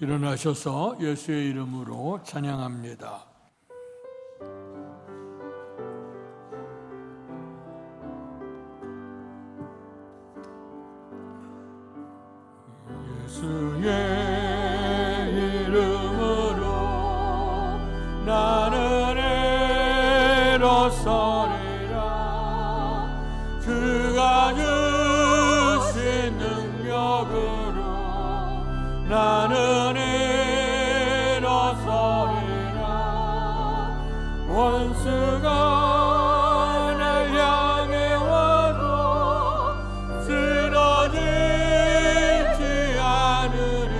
일어나셔서 예수의 이름으로 찬양합니다. 예수의 이름으로 나는 일어서리라. 그가 주신 능력으로 나는 일어서리라. 원수가 날 향해 와도 쓰러지지 않으리.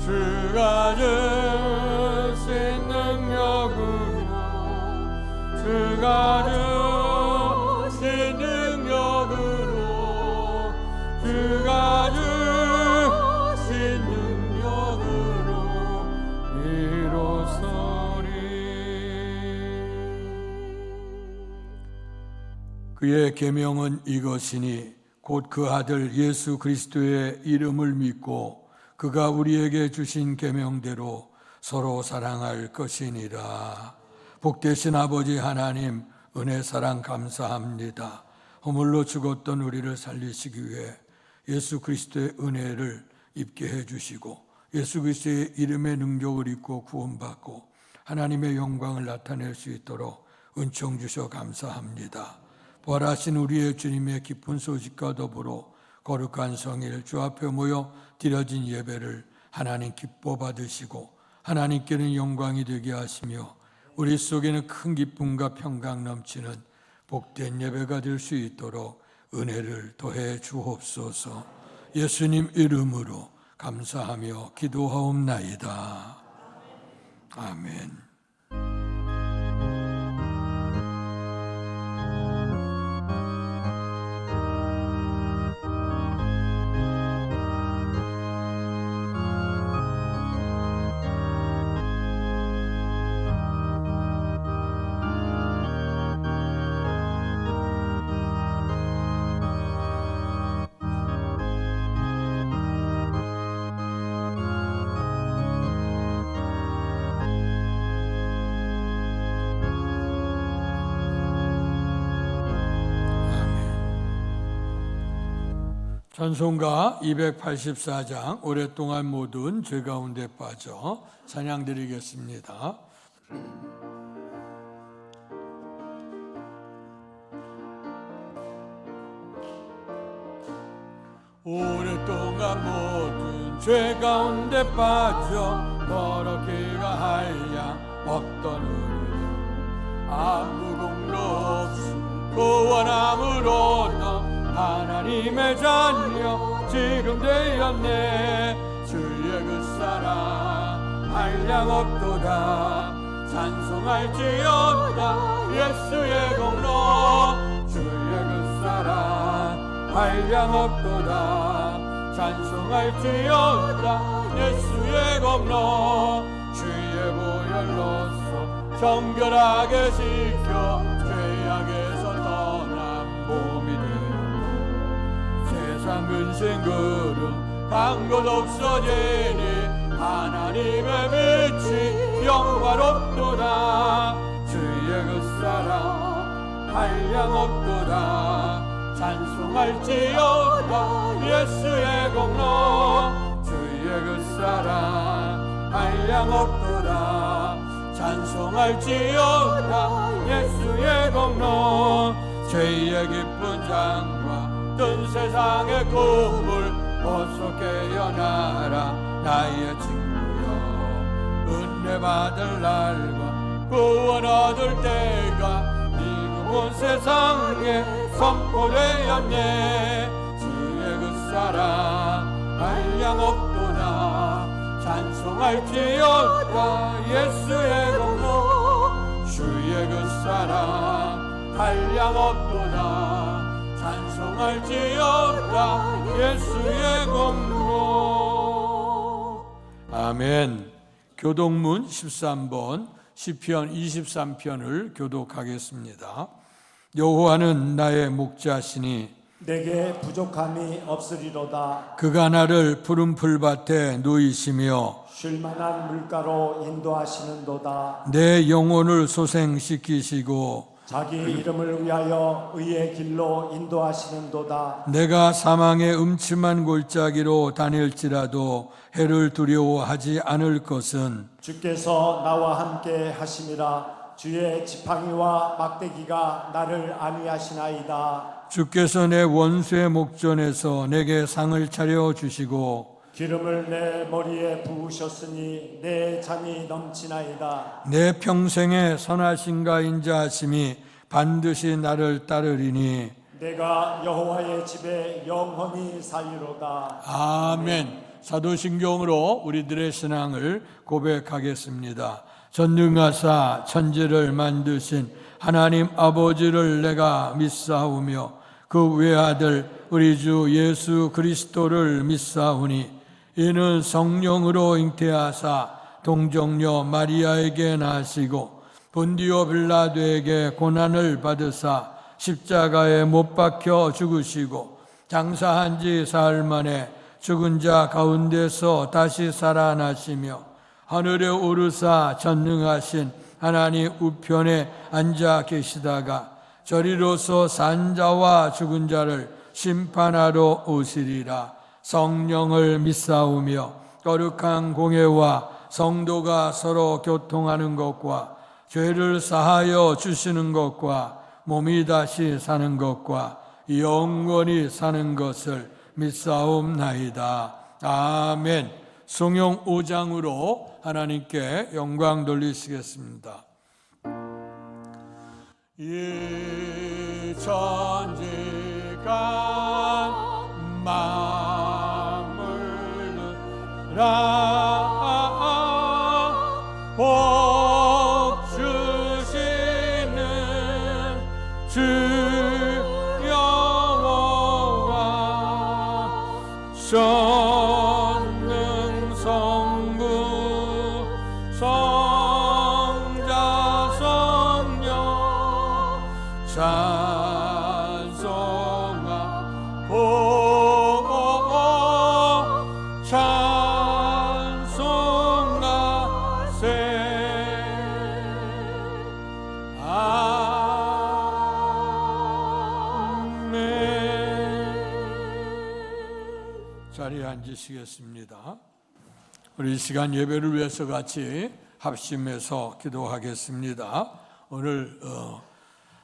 주가 주신 능력으로 주가 주신 능력으로 주가 그의 계명은 이것이니 곧 그 아들 예수 그리스도의 이름을 믿고 그가 우리에게 주신 계명대로 서로 사랑할 것이니라. 복되신 아버지 하나님, 은혜 사랑 감사합니다. 허물로 죽었던 우리를 살리시기 위해 예수 그리스도의 은혜를 입게 해주시고 예수 그리스도의 이름의 능력을 입고 구원받고 하나님의 영광을 나타낼 수 있도록 은총 주셔 감사합니다. 부활하신 우리의 주님의 기쁜 소식과 더불어 거룩한 성일 주 앞에 모여 드려진 예배를 하나님 기뻐 받으시고 하나님께는 영광이 되게 하시며 우리 속에는 큰 기쁨과 평강 넘치는 복된 예배가 될 수 있도록 은혜를 더해 주옵소서. 예수님 이름으로 감사하며 기도하옵나이다. 아멘. 찬송가 284장 오랫동안 모든 죄 가운데 빠져 찬양드리겠습니다. 오랫동안 모든 죄 가운데 빠져 더럽기가 하야 없던 우리를 아무 공로 없이 구원함으로써 하나님의 자녀 지금 되었네. 주의 그 사랑 한량없도다. 찬송할지어다 예수의 공로. 주의 그 사랑 한량없도다. 찬송할지어다 예수의 공로. 주의 보혈로서 정결하게 지켜 죄악에서 떠난 몸이 세상 근심 그름 간 곳 없어지니 하나님의 빛이 영화롭도다. 주의 그 사랑 한량없도다. 찬송할지어다 예수의 공로. 주의 그 사랑 한량없도다. 찬송할지어다 예수의 공로. 죄의 깊은 장과 뜬 세상의 꿈을 어서 깨어나라 나의 친구여. 은혜 받을 날과 구원 얻을 때가 미궁은 세상에 선포되었네. 주의 그 사랑 한량없도다. 찬송할지어다 예수의 공로. 주의 그 사랑 한량없도다. 찬송할 할지어다 예수의 공로. 아멘. 교독문 13번 시편 23편을 교독하겠습니다. 여호와는 나의 목자시니 내게 부족함이 없으리로다. 그가 나를 푸른 풀밭에 누이시며 쉴만한 물가로 인도하시는도다. 내 영혼을 소생시키시고 자기 이름을 위하여 의의 길로 인도하시는도다. 내가 사망의 음침한 골짜기로 다닐지라도 해를 두려워하지 않을 것은 주께서 나와 함께 하심이라. 주의 지팡이와 막대기가 나를 안위하시나이다. 주께서 내 원수의 목전에서 내게 상을 차려 주시고 기름을 내 머리에 부으셨으니 내 잔이 넘치나이다. 내 평생에 선하신가 인자하심이 반드시 나를 따르리니 내가 여호와의 집에 영원히 살리로다. 아멘. 사도신경으로 우리들의 신앙을 고백하겠습니다. 전능하사 천지를 만드신 하나님 아버지를 내가 믿사오며 그 외아들 우리 주 예수 그리스도를 믿사오니 이는 성령으로 잉태하사 동정녀 마리아에게 나시고 본디오 빌라도에게 고난을 받으사 십자가에 못 박혀 죽으시고 장사한 지 사흘 만에 죽은 자 가운데서 다시 살아나시며 하늘에 오르사 전능하신 하나님 우편에 앉아 계시다가 저리로서 산 자와 죽은 자를 심판하러 오시리라. 성령을 믿사오며 거룩한 공예와 성도가 서로 교통하는 것과 죄를 사하여 주시는 것과 몸이 다시 사는 것과 영원히 사는 것을 믿사옵나이다. 아멘. 성경 5장으로 하나님께 영광 돌리시겠습니다. 이 천지가 만물라 복 주시는 주 여호와 전능 성부 성자 성령 찬송하고 찬송하세. 아멘. 자리에 앉으시겠습니다. 우리 이 시간 예배를 위해서 같이 합심해서 기도하겠습니다. 오늘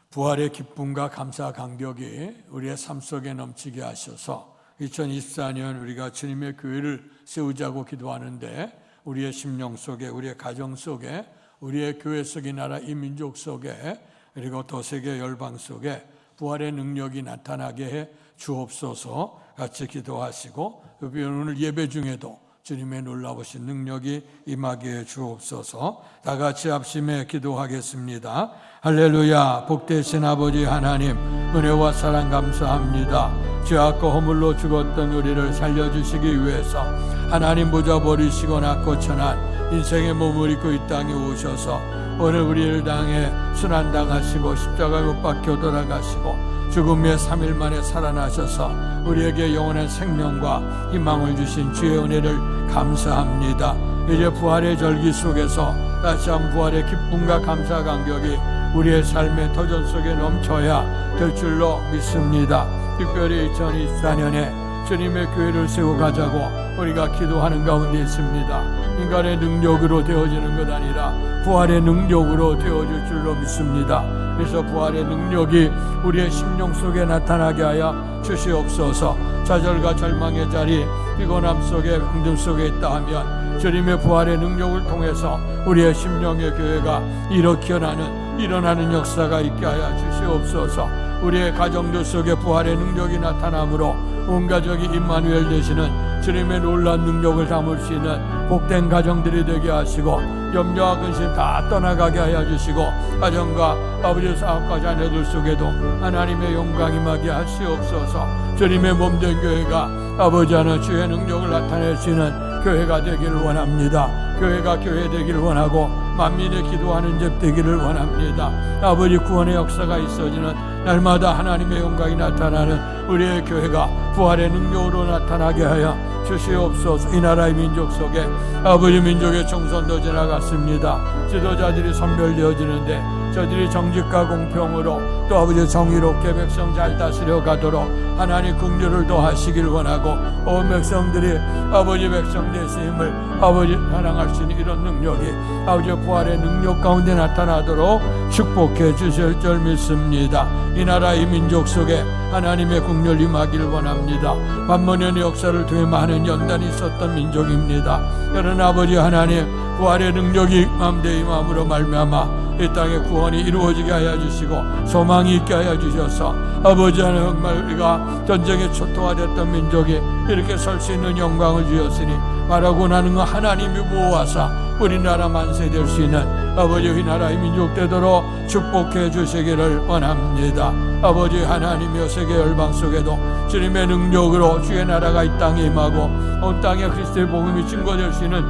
부활의 기쁨과 감사 감격이 우리의 삶 속에 넘치게 하셔서 2024년 우리가 주님의 교회를 세우자고 기도하는데 우리의 심령 속에, 우리의 가정 속에, 우리의 교회 속의 나라 이 민족 속에, 그리고 더 세계 열방 속에 부활의 능력이 나타나게 해 주옵소서. 같이 기도하시고 오늘 예배 중에도 주님의 놀라우신 능력이 임하게 해 주옵소서. 다 같이 합심해 기도하겠습니다. 할렐루야. 복되신 아버지 하나님, 은혜와 사랑 감사합니다. 죄악과 허물로 죽었던 우리를 살려주시기 위해서 하나님 보좌 버리시고 낳고 천한 인생의 몸을 입고 이 땅에 오셔서 오늘 우리를 당해 순환당하시고 십자가에 못 박혀 돌아가시고 죽음의 3일 만에 살아나셔서 우리에게 영원한 생명과 희망을 주신 주의 은혜를 감사합니다. 이제 부활의 절기 속에서 다시 한 부활의 기쁨과 감사 감격이 우리의 삶의 터전 속에 넘쳐야 될 줄로 믿습니다. 특별히 2024년에 주님의 교회를 세워가자고 우리가 기도하는 가운데 있습니다. 인간의 능력으로 되어지는 것 아니라 부활의 능력으로 되어질 줄로 믿습니다. 그래서 부활의 능력이 우리의 심령 속에 나타나게 하여 주시옵소서. 좌절과 절망의 자리, 피곤함 속에, 힘듦 속에 있다 하면 주님의 부활의 능력을 통해서 우리의 심령의 교회가 일어나는 역사가 있게 하여 주시옵소서. 우리의 가정들 속에 부활의 능력이 나타나므로 온 가족이 임마누엘 되시는 주님의 놀라운 능력을 담을 수 있는 복된 가정들이 되게 하시고 염려와 근심 다 떠나가게 하여 주시고 가정과 아버지 사업과 자녀들 속에도 하나님의 영광 임하게 하시옵소서. 주님의 몸된 교회가 아버지 하나 주의 능력을 나타내시는 교회가 되기를 원합니다. 교회가 교회 되기를 원하고 만민의 기도하는 집 되기를 원합니다. 아버지 구원의 역사가 있어지는 날마다 하나님의 영광이 나타나는 우리의 교회가 부활의 능력으로 나타나게 하여 주시옵소서. 이 나라의 민족 속에 아버지 민족의 총선도 지나갔습니다. 지도자들이 선별되어지는데 저들이 정직과 공평으로 또 아버지 정의롭게 백성 잘 다스려 가도록 하나님 긍휼을 더하시길 원하고 온 백성들이 아버지 백성 되심을 아버지 사랑할 수 있는 이런 능력이 아버지 부활의 능력 가운데 나타나도록 축복해 주실 줄 믿습니다. 이 나라의 민족 속에 하나님의 긍휼 임하길 원합니다. 반문연의 역사를 통해 많은 연단이 있었던 민족입니다. 그러나 아버지 하나님 부활의 능력이 임함대 임함으로 말미암아 이 땅에 구원이 이루어지게 하여 주시고 소망이 있게 하여 주셔서 아버지 하나님 정말 우리가 전쟁에 초토화됐던 민족이 이렇게 설 수 있는 영광을 주셨으니 말하고 나는 거 하나님이 보호하사 우리나라 만세될 수 있는 아버지 이 나라의 민족 되도록 축복해 주시기를 원합니다. 아버지 하나님이여 세계 열방 속에도 주님의 능력으로 주의 나라가 이 땅에 임하고 온 땅에 그리스도의 복음이 증거될 수 있는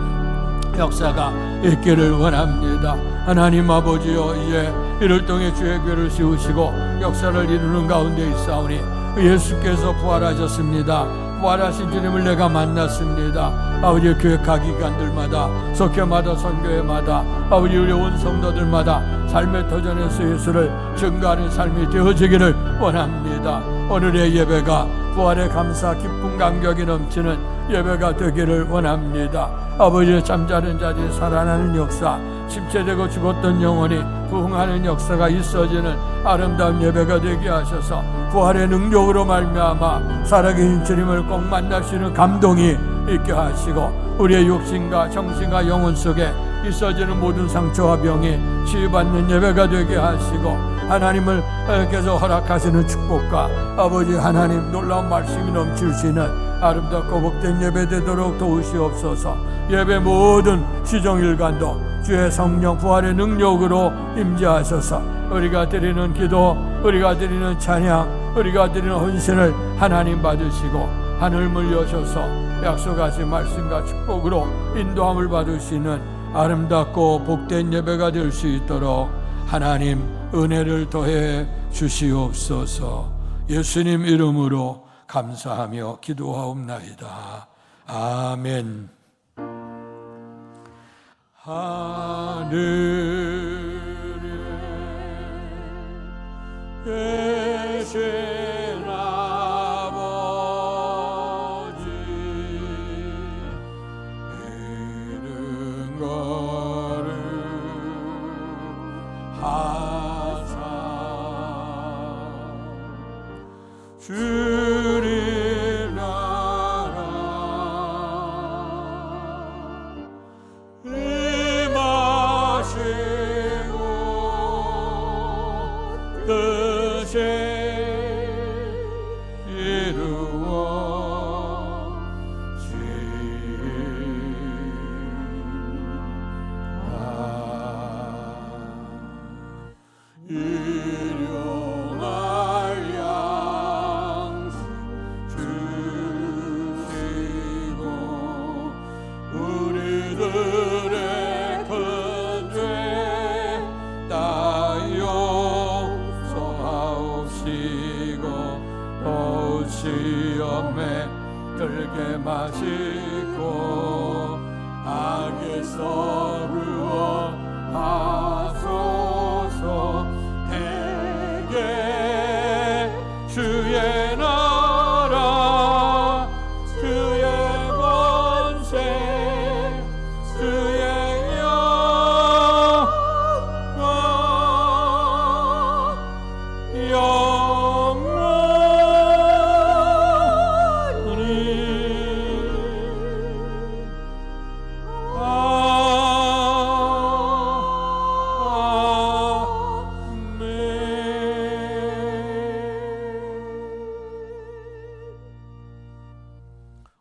역사가 있기를 원합니다. 하나님 아버지여 이제 이를 통해 주의 교회를 세우시고 역사를 이루는 가운데 있사오니 예수께서 부활하셨습니다. 부활하신 주님을 내가 만났습니다. 아버지 교회 각 기관들마다 속회마다 선교회마다 아버지 우리 온 성도들마다 삶의 터전에서 예수를 증거하는 삶이 되어지기를 원합니다. 오늘의 예배가 부활의 감사 기쁨 감격이 넘치는 예배가 되기를 원합니다. 아버지의 잠자는 자들이 살아나는 역사, 침체되고 죽었던 영혼이 부흥하는 역사가 있어지는 아름다운 예배가 되게 하셔서 부활의 능력으로 말미암아 살아계신 주님을 꼭 만날 수 있는 감동이 있게 하시고 우리의 육신과 정신과 영혼 속에 있어지는 모든 상처와 병이 치유받는 예배가 되게 하시고 하나님을 계속 허락하시는 축복과 아버지 하나님 놀라운 말씀이 넘칠 수 있는 아름답고 복된 예배 되도록 도우시옵소서. 예배 모든 시종일관도 주의 성령 부활의 능력으로 임재하셔서 우리가 드리는 기도, 우리가 드리는 찬양, 우리가 드리는 헌신을 하나님 받으시고 하늘을 여셔서 약속하신 말씀과 축복으로 인도함을 받으시는 아름답고 복된 예배가 될 수 있도록 하나님 은혜를 더해 주시옵소서. 예수님 이름으로 감사하며 기도하옵나이다. 아멘. 하늘에 계신 아버지 이른 거룩하사 주님 나라 임하시고 뜻이 시험에 들게 마시고 악에서 구원하소서. 대개 주의 나라 주의 권세 주의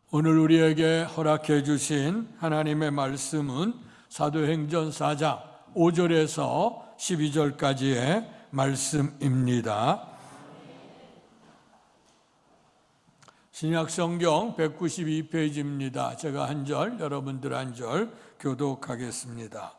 오늘 우리에게 허락해 주신 하나님의 말씀은 사도행전 4장 5절에서 12절까지의 말씀입니다. 신약성경 192페이지입니다. 제가 한 절, 여러분들 한 절 교독하겠습니다.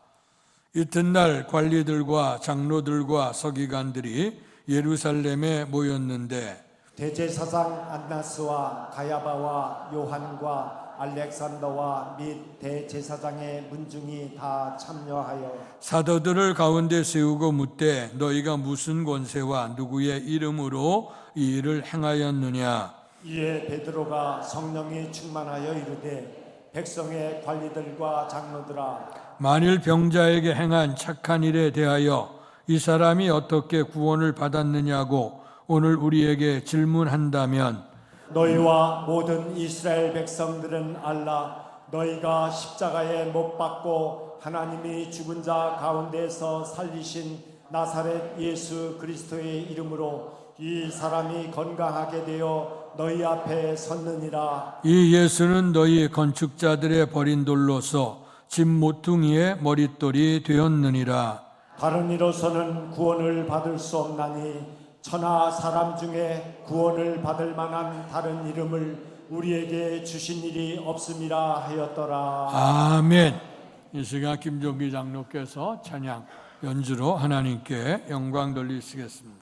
이튿날 관리들과 장로들과 서기관들이 예루살렘에 모였는데 대제사장 안나스와 가야바와 요한과 알렉산더와 및 대제사장의 문중이 다 참여하여 사도들을 가운데 세우고 묻되 너희가 무슨 권세와 누구의 이름으로 이 일을 행하였느냐? 이에 베드로가 성령이 충만하여 이르되 백성의 관리들과 장로들아 만일 병자에게 행한 착한 일에 대하여 이 사람이 어떻게 구원을 받았느냐고 오늘 우리에게 질문한다면 너희와 모든 이스라엘 백성들은 알라 너희가 십자가에 못 박고 하나님이 죽은 자 가운데서 살리신 나사렛 예수 그리스도의 이름으로 이 사람이 건강하게 되어 너희 앞에 섰느니라. 이 예수는 너희 건축자들의 버린 돌로서 집 모퉁이의 머릿돌이 되었느니라. 다른 이로서는 구원을 받을 수 없나니 천하 사람 중에 구원을 받을 만한 다른 이름을 우리에게 주신 일이 없음이라 하였더라. 아멘. 이 시간 김종기 장로께서 찬양 연주로 하나님께 영광 돌리시겠습니다.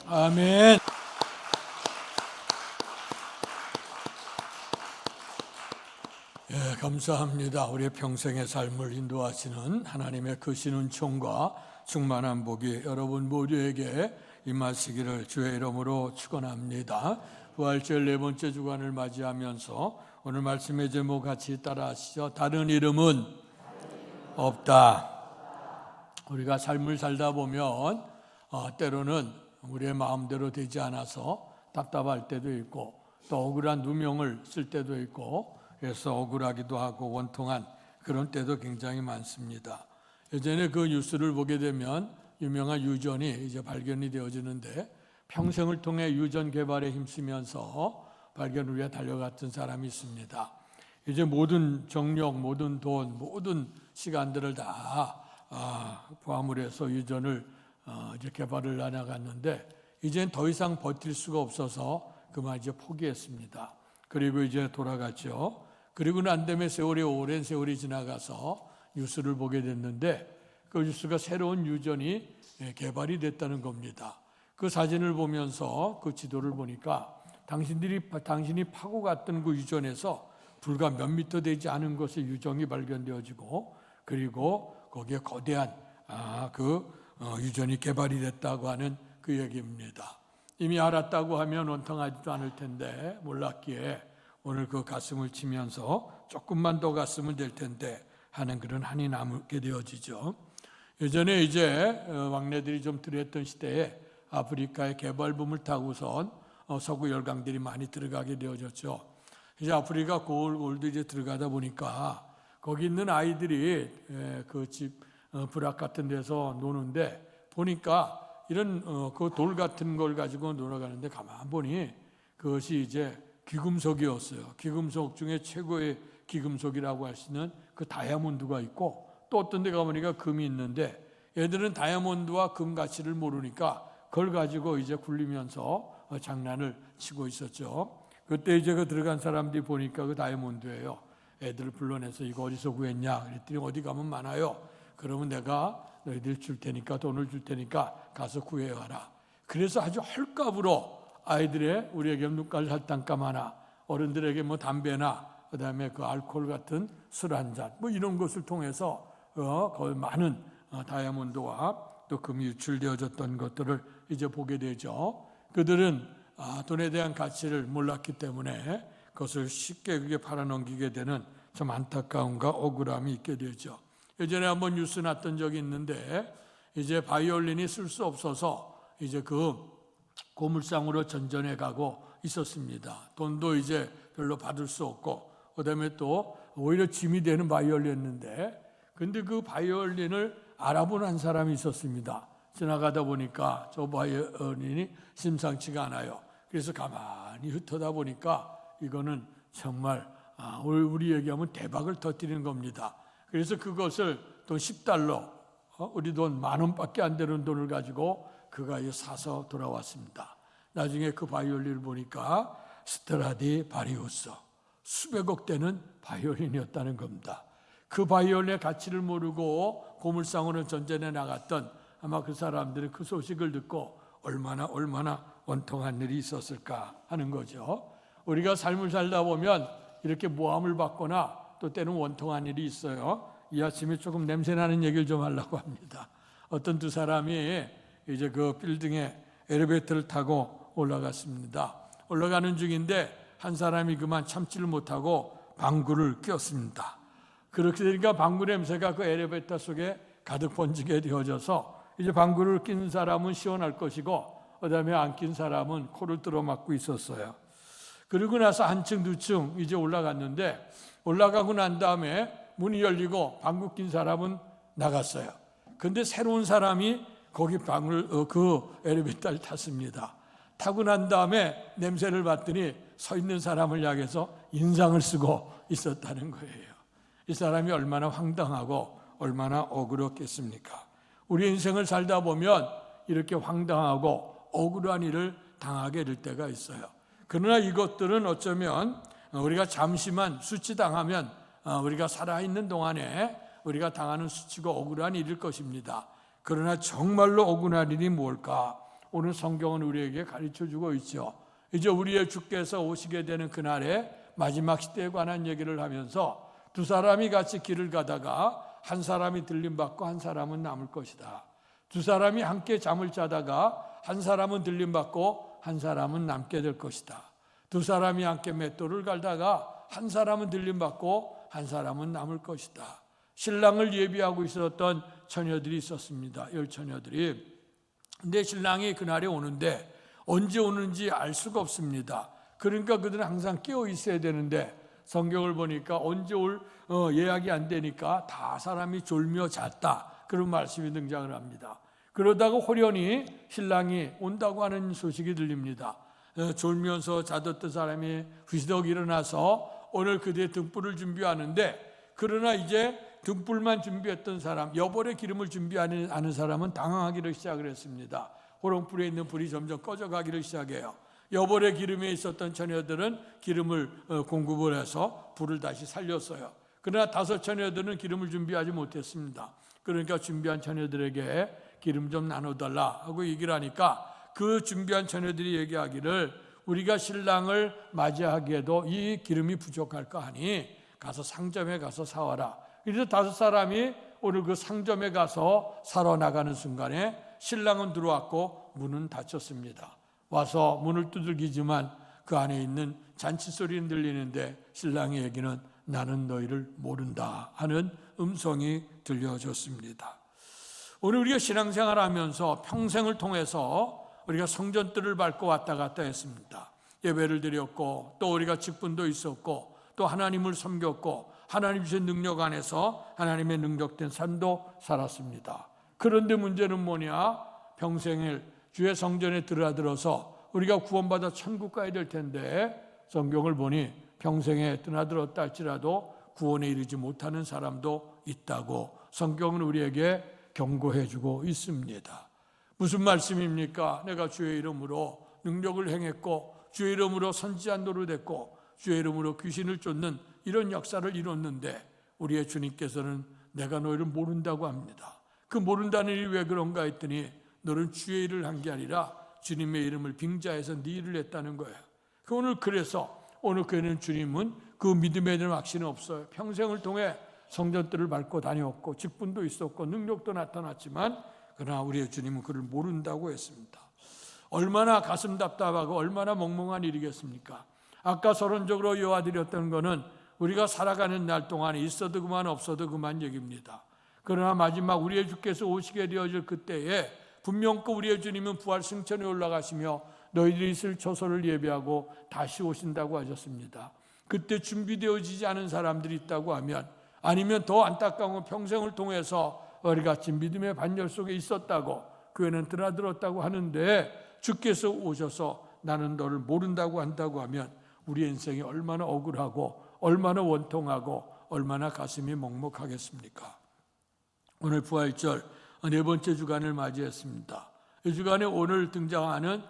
아멘. 예, 감사합니다. 우리의 평생의 삶을 인도하시는 하나님의 크신 은총과 충만한 복이 여러분 모두에게 임하시기를 주의 이름으로 축원합니다. 부활절 네 번째 주간을 맞이하면서 오늘 말씀의 제목 같이 따라하시죠. 다른 이름은 없다. 우리가 삶을 살다 보면 때로는 우리의 마음대로 되지 않아서 답답할 때도 있고 또 억울한 누명을 쓸 때도 있고 그래서 억울하기도 하고 원통한 그런 때도 굉장히 많습니다. 예전에 그 뉴스를 보게 되면 유명한 유전이 이제 발견이 되어지는데 평생을 통해 유전 개발에 힘쓰면서 발견을 위해 달려갔던 사람이 있습니다. 이제 모든 정력, 모든 돈, 모든 시간들을 다 포함을 해서 유전을 이제 개발을 나갔는데 이젠 더 이상 버틸 수가 없어서 그만 이제 포기했습니다. 그리고 이제 돌아갔죠. 그리고 난 다음에 오랜 세월이 지나가서 뉴스를 보게 됐는데 그 뉴스가 새로운 유전이 개발이 됐다는 겁니다. 그 사진을 보면서 그 지도를 보니까 당신이 파고 갔던 그 유전에서 불과 몇 미터 되지 않은 것의 유전이 발견되어지고 그리고 거기에 거대한 유전이 개발이 됐다고 하는 그 얘기입니다. 이미 알았다고 하면 원통하지도 않을 텐데 몰랐기에 오늘 그 가슴을 치면서 조금만 더 갔으면 될 텐데 하는 그런 한이 남게 되어지죠. 예전에 이제 왕래들이 좀 들어했던 시대에 아프리카의 개발붐을 타고선 서구 열강들이 많이 들어가게 되어졌죠. 이제 아프리카 골도 이제 들어가다 보니까 거기 있는 아이들이 그 집 부락 같은 데서 노는데 보니까 이런 그 돌 같은 걸 가지고 놀아가는데 가만 보니 그것이 이제 귀금속이었어요. 귀금속 중에 최고의 귀금속이라고 할 수 있는 그 다이아몬드가 있고 또 어떤 데 가보니까 금이 있는데 애들은 다이아몬드와 금 가치를 모르니까 그걸 가지고 이제 굴리면서 장난을 치고 있었죠. 그때 이제 그 들어간 사람들이 보니까 그 다이아몬드예요. 애들을 불러내서 이거 어디서 구했냐 그랬더니 어디 가면 많아요. 그러면 내가 너희들 줄 테니까 돈을 줄 테니까 가서 구해와라. 그래서 아주 헐값으로 아이들의 우리에게 눈깔 살단감 하나 어른들에게 뭐 담배나 그다음에 그 알코올 같은 술 한 잔 뭐 이런 것을 통해서 거의 많은 다이아몬드와 또 금이 유출되어졌던 것들을 이제 보게 되죠. 그들은 돈에 대한 가치를 몰랐기 때문에 그것을 쉽게 그게 팔아넘기게 되는 좀 안타까움과 억울함이 있게 되죠. 예전에 한번 뉴스 났던 적이 있는데 이제 바이올린이 쓸 수 없어서 이제 그 고물상으로 전전해 가고 있었습니다. 돈도 이제 별로 받을 수 없고 그다음에 또 오히려 짐이 되는 바이올린이었는데 근데 그 바이올린을 알아본 한 사람이 있었습니다. 지나가다 보니까 저 바이올린이 심상치가 않아요. 그래서 가만히 흩어다 보니까 이거는 정말 우리 얘기하면 대박을 터뜨리는 겁니다. 그래서 그것을 돈 10달러, 우리 돈 10,000원밖에 안 되는 돈을 가지고 그가 사서 돌아왔습니다. 나중에 그 바이올린을 보니까 스트라디바리우스 수백억 되는 바이올린이었다는 겁니다. 그 바이올린의 가치를 모르고 고물상으로 전전해 나갔던 아마 그 사람들은 그 소식을 듣고 얼마나 원통한 일이 있었을까 하는 거죠. 우리가 삶을 살다 보면 이렇게 모함을 받거나 또 때는 원통한 일이 있어요. 이 아침에 조금 냄새나는 얘기를 좀 하려고 합니다. 어떤 두 사람이 이제 그 빌딩에 엘리베이터를 타고 올라갔습니다. 올라가는 중인데 한 사람이 그만 참지를 못하고 방구를 꼈습니다. 그렇게 되니까 방구 냄새가 그 엘리베이터 속에 가득 번지게 되어져서 이제 방구를 낀 사람은 시원할 것이고 그다음에 안 낀 사람은 코를 뚫어막고 있었어요. 그리고 나서 한층 두층 이제 올라갔는데 올라가고 난 다음에 문이 열리고 방구 낀 사람은 나갔어요. 근데 새로운 사람이 거기 그 엘리베이터를 탔습니다. 타고 난 다음에 냄새를 맡더니 서 있는 사람을 향해서 인상을 쓰고 있었다는 거예요. 이 사람이 얼마나 황당하고 얼마나 억울했겠습니까? 우리 인생을 살다 보면 이렇게 황당하고 억울한 일을 당하게 될 때가 있어요. 그러나 이것들은 어쩌면 우리가 잠시만 수치당하면 우리가 살아있는 동안에 우리가 당하는 수치고 억울한 일일 것입니다. 그러나 정말로 억울한 일이 뭘까? 오늘 성경은 우리에게 가르쳐주고 있죠. 이제 우리의 주께서 오시게 되는 그날에 마지막 시대에 관한 얘기를 하면서 두 사람이 같이 길을 가다가 한 사람이 들림받고 한 사람은 남을 것이다. 두 사람이 함께 잠을 자다가 한 사람은 들림받고 한 사람은 남게 될 것이다. 두 사람이 함께 맷돌을 갈다가 한 사람은 들림받고 한 사람은 남을 것이다. 신랑을 예비하고 있었던 처녀들이 있었습니다. 10처녀들이. 근데 신랑이 그날에 오는데 언제 오는지 알 수가 없습니다. 그러니까 그들은 항상 깨어 있어야 되는데 성경을 보니까 언제 올 예약이 안 되니까 다 사람이 졸며 잤다. 그런 말씀이 등장을 합니다. 그러다가 호련히 신랑이 온다고 하는 소식이 들립니다. 졸면서 자던 사람이 휘덕 일어나서 오늘 그대의 등불을 준비하는데, 그러나 이제 등불만 준비했던 사람, 여벌의 기름을 준비하는 사람은 당황하기를 시작을 했습니다. 호롱불에 있는 불이 점점 꺼져가기를 시작해요. 여벌의 기름에 있었던 처녀들은 기름을 공급을 해서 불을 다시 살렸어요. 그러나 5 처녀들은 기름을 준비하지 못했습니다. 그러니까 준비한 처녀들에게 기름 좀 나눠달라 하고 얘기를 하니까 그 준비한 처녀들이 얘기하기를 우리가 신랑을 맞이하기에도 이 기름이 부족할까 하니 가서 상점에 가서 사와라. 그래서 5 사람이 오늘 그 상점에 가서 사러 나가는 순간에 신랑은 들어왔고 문은 닫혔습니다. 와서 문을 두들기지만 그 안에 있는 잔치 소리는 들리는데 신랑의 얘기는 나는 너희를 모른다 하는 음성이 들려졌습니다. 오늘 우리가 신앙생활 하면서 평생을 통해서 우리가 성전들을 밟고 왔다 갔다 했습니다. 예배를 드렸고 또 우리가 직분도 있었고 또 하나님을 섬겼고 하나님 주신 능력 안에서 하나님의 능력된 삶도 살았습니다. 그런데 문제는 뭐냐? 평생을 주의 성전에 드나들어서 우리가 구원받아 천국 가야 될 텐데 성경을 보니 평생에 드나들었다 할지라도 구원에 이르지 못하는 사람도 있다고 성경은 우리에게 경고해 주고 있습니다. 무슨 말씀입니까? 내가 주의 이름으로 능력을 행했고 주의 이름으로 선지자 노릇했고 주의 이름으로 귀신을 쫓는 이런 역사를 이뤘는데 우리의 주님께서는 내가 너희를 모른다고 합니다. 그 모른다는 일이 왜 그런가 했더니 너는 주의 일을 한 게 아니라 주님의 이름을 빙자해서 네 일을 했다는 거예요. 그래서 오늘 교회는 주님은 그 믿음에 대한 확신은 없어요. 평생을 통해 성전들을 밟고 다녔고 직분도 있었고 능력도 나타났지만 그러나 우리의 주님은 그를 모른다고 했습니다. 얼마나 가슴 답답하고 얼마나 멍멍한 일이겠습니까? 아까 서론적으로 이어드렸던 것은 우리가 살아가는 날 동안에 있어도 그만 없어도 그만 얘기입니다. 그러나 마지막 우리의 주께서 오시게 되어질 그때에 분명히 우리의 주님은 부활 승천에 올라가시며 너희들이 있을 처소를 예비하고 다시 오신다고 하셨습니다. 그때 준비되어지지 않은 사람들이 있다고 하면 아니면 더 안타까운 건 평생을 통해서 어리같이 믿음의 반열 속에 있었다고 교회는 드나들었다고 하는데 주께서 오셔서 나는 너를 모른다고 한다고 하면 우리 인생이 얼마나 억울하고 얼마나 원통하고 얼마나 가슴이 먹먹하겠습니까? 오늘 부활절 4번째 주간을 맞이했습니다. 이 주간에 오늘 등장하는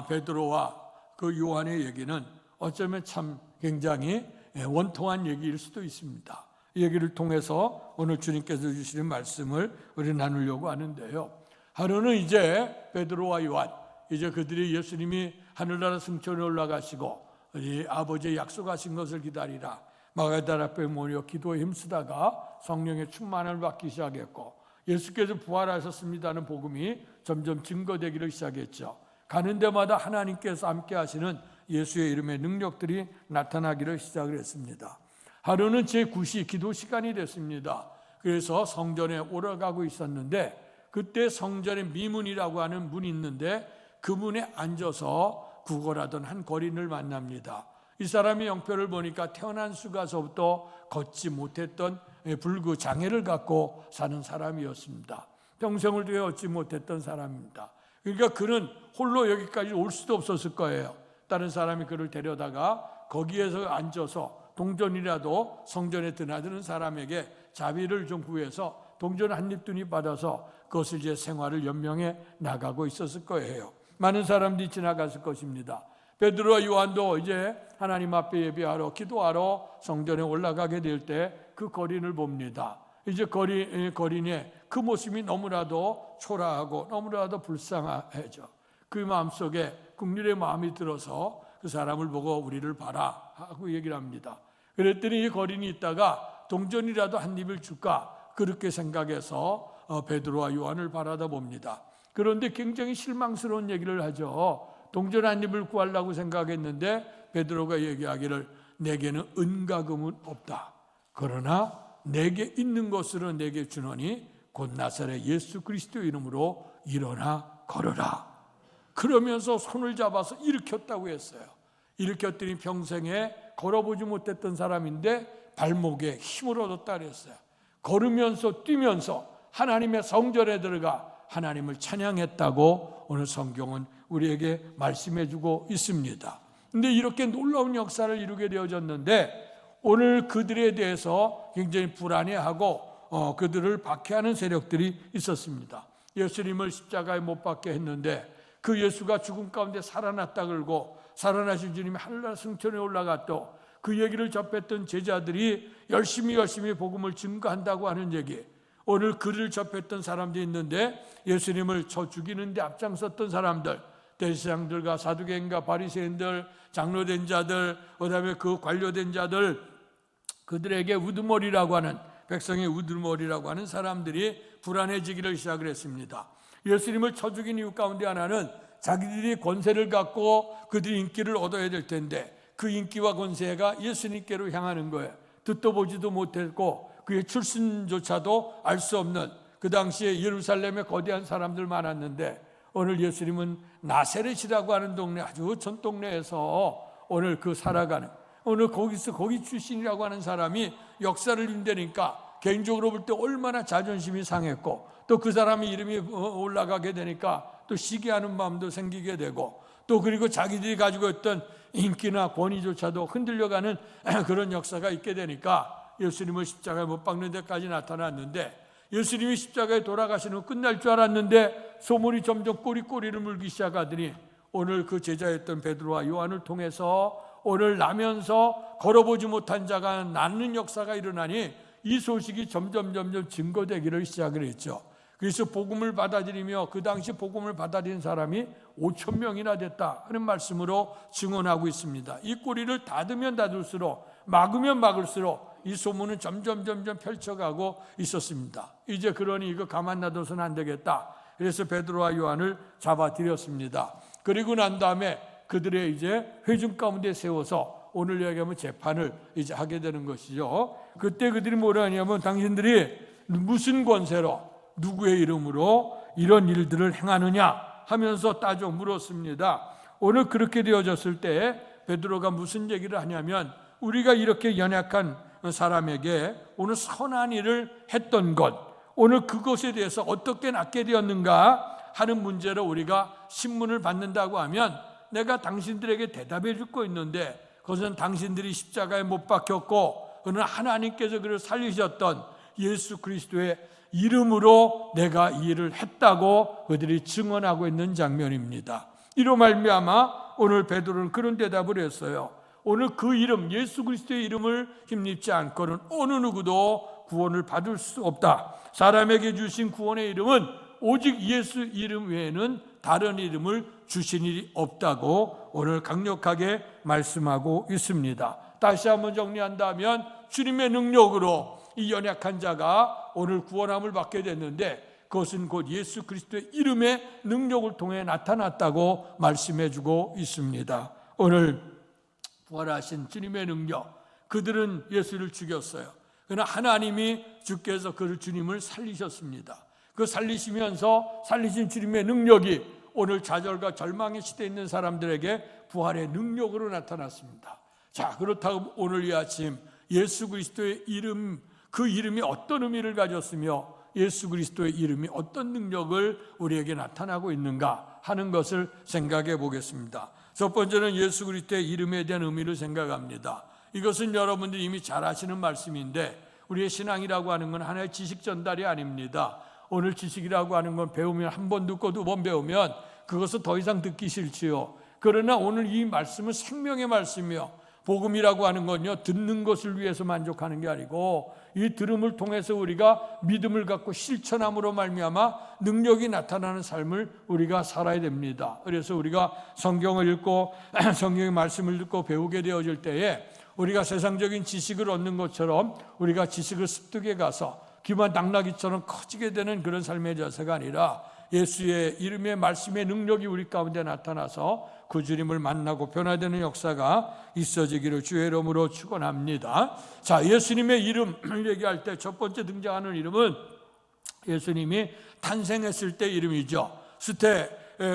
베드로와 그 요한의 얘기는 어쩌면 참 굉장히 원통한 얘기일 수도 있습니다. 이 얘기를 통해서 오늘 주님께서 주시는 말씀을 우리 나누려고 하는데요. 하루는 이제 베드로와 요한, 이제 그들이 예수님이 하늘나라 승천에 올라가시고 우리 아버지의 약속하신 것을 기다리라 마가다라 앞에 모여 기도에 힘쓰다가 성령의 충만을 받기 시작했고 예수께서 부활하셨습니다는 복음이 점점 증거되기를 시작했죠. 가는 데마다 하나님께서 함께 하시는 예수의 이름의 능력들이 나타나기를 시작을 했습니다. 하루는 제9시 기도 시간이 됐습니다. 그래서 성전에 올라가고 있었는데 그때 성전에 미문이라고 하는 문이 있는데 그 문에 앉아서 구걸하던 한 거린을 만납니다. 이 사람의 형편을 보니까 태어난 수가서부터 걷지 못했던 불구 장애를 갖고 사는 사람이었습니다. 평생을 뒤에 얻지 못했던 사람입니다. 그러니까 그는 홀로 여기까지 올 수도 없었을 거예요. 다른 사람이 그를 데려다가 거기에서 앉아서 동전이라도 성전에 드나드는 사람에게 자비를 좀 구해서 동전 한 입두입 받아서 그것을 이제 생활을 연명해 나가고 있었을 거예요. 많은 사람들이 지나갔을 것입니다. 베드로와 요한도 이제 하나님 앞에 예배하러 기도하러 성전에 올라가게 될 때 그 거린을 봅니다. 이제 거린의 그 모습이 너무나도 초라하고 너무나도 불쌍해져. 그 마음속에 긍휼의 마음이 들어서 그 사람을 보고 우리를 봐라 하고 얘기를 합니다. 그랬더니 이 거린이 있다가 동전이라도 한 입을 줄까 그렇게 생각해서 베드로와 요한을 바라다 봅니다. 그런데 굉장히 실망스러운 얘기를 하죠. 동전 한 입을 구하려고 생각했는데 베드로가 얘기하기를 내게는 은과 금은 없다. 그러나 내게 있는 것으로 내게 주노니 곧 나사렛 예수 그리스도의 이름으로 일어나 걸어라. 그러면서 손을 잡아서 일으켰다고 했어요. 일으켰더니 평생에 걸어보지 못했던 사람인데 발목에 힘을 얻었다 그랬어요. 걸으면서 뛰면서 하나님의 성전에 들어가 하나님을 찬양했다고 오늘 성경은 우리에게 말씀해주고 있습니다. 그런데 이렇게 놀라운 역사를 이루게 되어졌는데 오늘 그들에 대해서 굉장히 불안해하고 그들을 박해하는 세력들이 있었습니다. 예수님을 십자가에 못 박게 했는데 그 예수가 죽음 가운데 살아났다 그러고 살아나신 주님이 하늘나라 승천에 올라갔도 그 얘기를 접했던 제자들이 열심히 복음을 증거한다고 하는 얘기. 오늘 그를 접했던 사람들이 있는데 예수님을 쳐 죽이는데 앞장섰던 사람들, 대제사장들과 사두개인과 바리새인들, 장로된 자들, 그다음에 그 관료된 자들, 그들에게 우두머리라고 하는 백성의 우두머리라고 하는 사람들이 불안해지기를 시작을 했습니다. 예수님을 쳐 죽인 이유 가운데 하나는 자기들이 권세를 갖고 그들이 인기를 얻어야 될 텐데 그 인기와 권세가 예수님께로 향하는 거예요. 듣도 보지도 못했고 그의 출신조차도 알 수 없는 그 당시에 예루살렘에 거대한 사람들 많았는데 오늘 예수님은 나사렛이라고 하는 동네 아주 전 동네에서 오늘 그 살아가는 오늘 거기 출신이라고 하는 사람이 역사를 인대니까 개인적으로 볼 때 얼마나 자존심이 상했고 또 그 사람의 이름이 올라가게 되니까 또 시기하는 마음도 생기게 되고 또 그리고 자기들이 가지고 있던 인기나 권위조차도 흔들려가는 그런 역사가 있게 되니까 예수님을 십자가에 못 박는 데까지 나타났는데 예수님이 십자가에 돌아가시는 후 끝날 줄 알았는데 소문이 점점 꼬리꼬리를 물기 시작하더니 오늘 그 제자였던 베드로와 요한을 통해서 오늘 나면서 걸어보지 못한 자가 낫는 역사가 일어나니 이 소식이 점점 증거되기를 시작을 했죠. 그래서 복음을 받아들이며 그 당시 복음을 받아들인 사람이 5천 명이나 됐다 하는 말씀으로 증언하고 있습니다. 이 꼬리를 닫으면 닫을수록 막으면 막을수록 이 소문은 점점 펼쳐가고 있었습니다. 이제 그러니 이거 가만 놔둬서는 안 되겠다. 그래서 베드로와 요한을 잡아들였습니다. 그리고 난 다음에 그들의 이제 회중 가운데 세워서 오늘 얘기하면 재판을 이제 하게 되는 것이죠. 그때 그들이 뭐라 하냐면 당신들이 무슨 권세로 누구의 이름으로 이런 일들을 행하느냐 하면서 따져 물었습니다. 오늘 그렇게 되어졌을 때 베드로가 무슨 얘기를 하냐면 우리가 이렇게 연약한 사람에게 오늘 선한 일을 했던 것 오늘 그것에 대해서 어떻게 낫게 되었는가 하는 문제로 우리가 신문을 받는다고 하면 내가 당신들에게 대답해 줄 거 있는데 그것은 당신들이 십자가에 못 박혔고 그는 하나님께서 그를 살리셨던 예수 그리스도의 이름으로 내가 이 일을 했다고 그들이 증언하고 있는 장면입니다. 이로 말미암아 오늘 베드로는 그런 대답을 했어요. 오늘 그 이름 예수 그리스도의 이름을 힘입지 않고는 어느 누구도 구원을 받을 수 없다. 사람에게 주신 구원의 이름은 오직 예수 이름 외에는 다른 이름을 주신 일이 없다고 오늘 강력하게 말씀하고 있습니다. 다시 한번 정리한다면 주님의 능력으로 이 연약한 자가 오늘 구원함을 받게 됐는데 그것은 곧 예수 그리스도의 이름의 능력을 통해 나타났다고 말씀해주고 있습니다. 오늘 부활하신 주님의 능력, 그들은 예수를 죽였어요. 그러나 하나님이 주께서 그 주님을 살리셨습니다. 그 살리시면서 살리신 주님의 능력이 오늘 좌절과 절망의 시대에 있는 사람들에게 부활의 능력으로 나타났습니다. 자, 그렇다고 오늘 이 아침 예수 그리스도의 이름, 그 이름이 어떤 의미를 가졌으며 예수 그리스도의 이름이 어떤 능력을 우리에게 나타나고 있는가 하는 것을 생각해 보겠습니다. 첫 번째는 예수 그리스도의 이름에 대한 의미를 생각합니다. 이것은 여러분들이 이미 잘 아시는 말씀인데 우리의 신앙이라고 하는 건 하나의 지식 전달이 아닙니다. 오늘 지식이라고 하는 건 배우면 한 번 듣고 두 번 배우면 그것은 더 이상 듣기 싫지요. 그러나 오늘 이 말씀은 생명의 말씀이요 복음이라고 하는 건요, 듣는 것을 위해서 만족하는 게 아니고 이 들음을 통해서 우리가 믿음을 갖고 실천함으로 말미암아 능력이 나타나는 삶을 우리가 살아야 됩니다. 그래서 우리가 성경을 읽고 성경의 말씀을 듣고 배우게 되어질 때에 우리가 세상적인 지식을 얻는 것처럼 우리가 지식을 습득해 가서 기만 당나귀처럼 커지게 되는 그런 삶의 자세가 아니라 예수의 이름의 말씀의 능력이 우리 가운데 나타나서 그 주님을 만나고 변화되는 역사가 있어지기를 주의 이름으로 축원합니다. 자, 예수님의 이름을 얘기할 때 첫 번째 등장하는 이름은 예수님이 탄생했을 때 이름이죠. 수태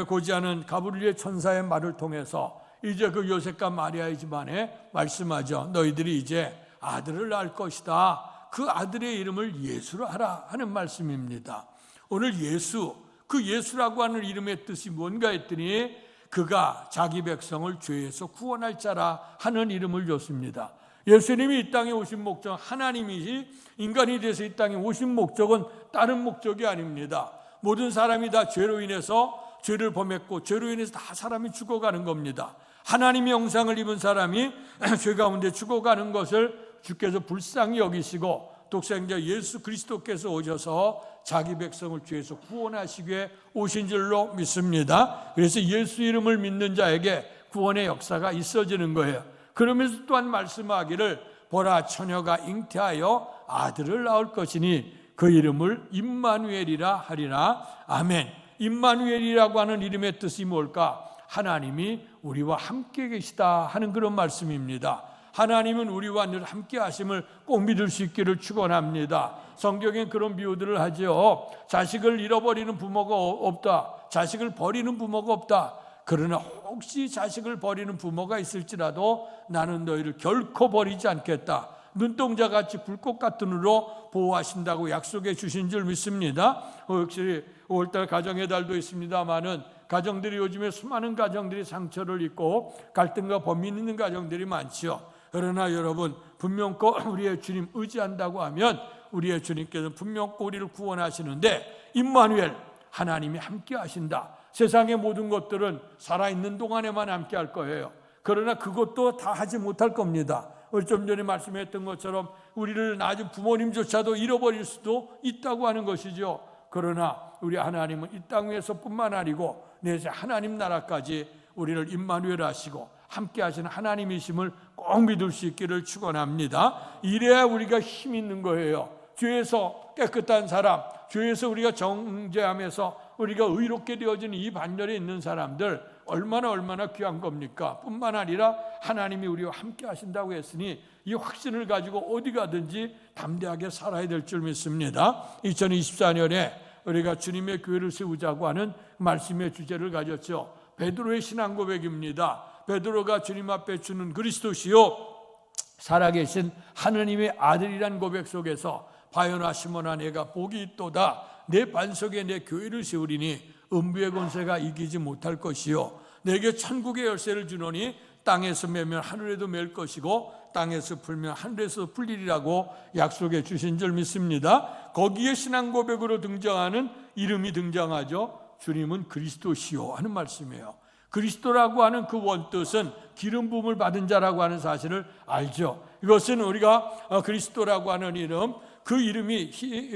고지하는 가브리엘 천사의 말을 통해서 이제 그 요셉과 마리아의 집안에 말씀하죠. 너희들이 이제 아들을 낳을 것이다. 그 아들의 이름을 예수로 하라 하는 말씀입니다. 오늘 예수, 그 예수라고 하는 이름의 뜻이 뭔가 했더니 그가 자기 백성을 죄에서 구원할 자라 하는 이름을 줬습니다. 예수님이 이 땅에 오신 목적, 하나님이 인간이 돼서 이 땅에 오신 목적은 다른 목적이 아닙니다. 모든 사람이 다 죄로 인해서 죄를 범했고 죄로 인해서 다 사람이 죽어가는 겁니다. 하나님의 형상을 입은 사람이 죄 가운데 죽어가는 것을 주께서 불쌍히 여기시고 독생자 예수 그리스도께서 오셔서 자기 백성을 죄에서 구원하시기에 오신 줄로 믿습니다. 그래서 예수 이름을 믿는 자에게 구원의 역사가 있어지는 거예요. 그러면서 또한 말씀하기를 보라 처녀가 잉태하여 아들을 낳을 것이니 그 이름을 임마누엘이라 하리라. 아멘. 임마누엘이라고 하는 이름의 뜻이 뭘까? 하나님이 우리와 함께 계시다 하는 그런 말씀입니다. 하나님은 우리와 늘 함께 하심을 꼭 믿을 수 있기를 축원합니다. 성경엔 그런 비유들을 하죠. 자식을 잃어버리는 부모가 없다. 자식을 버리는 부모가 없다. 그러나 혹시 자식을 버리는 부모가 있을지라도 나는 너희를 결코 버리지 않겠다. 눈동자같이 불꽃 같은 으로 보호하신다고 약속해 주신 줄 믿습니다. 역시 5월달 가정의 달도 있습니다마는 가정들이 요즘에 수많은 가정들이 상처를 입고 갈등과 범민 있는 가정들이 많지요. 그러나 여러분 분명코 우리의 주님 의지한다고 하면 우리의 주님께서는 분명코 우리를 구원하시는데 임마누엘 하나님이 함께 하신다. 세상의 모든 것들은 살아있는 동안에만 함께 할 거예요. 그러나 그것도 다 하지 못할 겁니다. 좀 전에 말씀했던 것처럼 우리를 낳은 부모님조차도 잃어버릴 수도 있다고 하는 것이죠. 그러나 우리 하나님은 이 땅 위에서뿐만 아니고 내세 하나님 나라까지 우리를 임마누엘 하시고 함께 하시는 하나님이심을 꼭 믿을 수 있기를 축원합니다. 이래야 우리가 힘 있는 거예요. 죄에서 깨끗한 사람, 죄에서 우리가 정죄하면서 우리가 의롭게 되어진 이 반열에 있는 사람들 얼마나 귀한 겁니까? 뿐만 아니라 하나님이 우리와 함께 하신다고 했으니 이 확신을 가지고 어디 가든지 담대하게 살아야 될 줄 믿습니다. 2024년에 우리가 주님의 교회를 세우자고 하는 말씀의 주제를 가졌죠. 베드로의 신앙 고백입니다. 베드로가 주님 앞에 주는 그리스도시요 살아계신 하느님의 아들이란 고백 속에서 바요나 시몬아 내가 복이 있도다. 내 반석에 내 교회를 세우리니 음부의 권세가 이기지 못할 것이요 내게 천국의 열쇠를 주노니 땅에서 매면 하늘에도 맬 것이고 땅에서 풀면 하늘에서 풀리리라고 약속해 주신 줄 믿습니다. 거기에 신앙 고백으로 등장하는 이름이 등장하죠. 주님은 그리스도시요 하는 말씀이에요. 그리스도라고 하는 그 원뜻은 기름 부음을 받은 자라고 하는 사실을 알죠. 이것은 우리가 그리스도라고 하는 이름, 그 이름이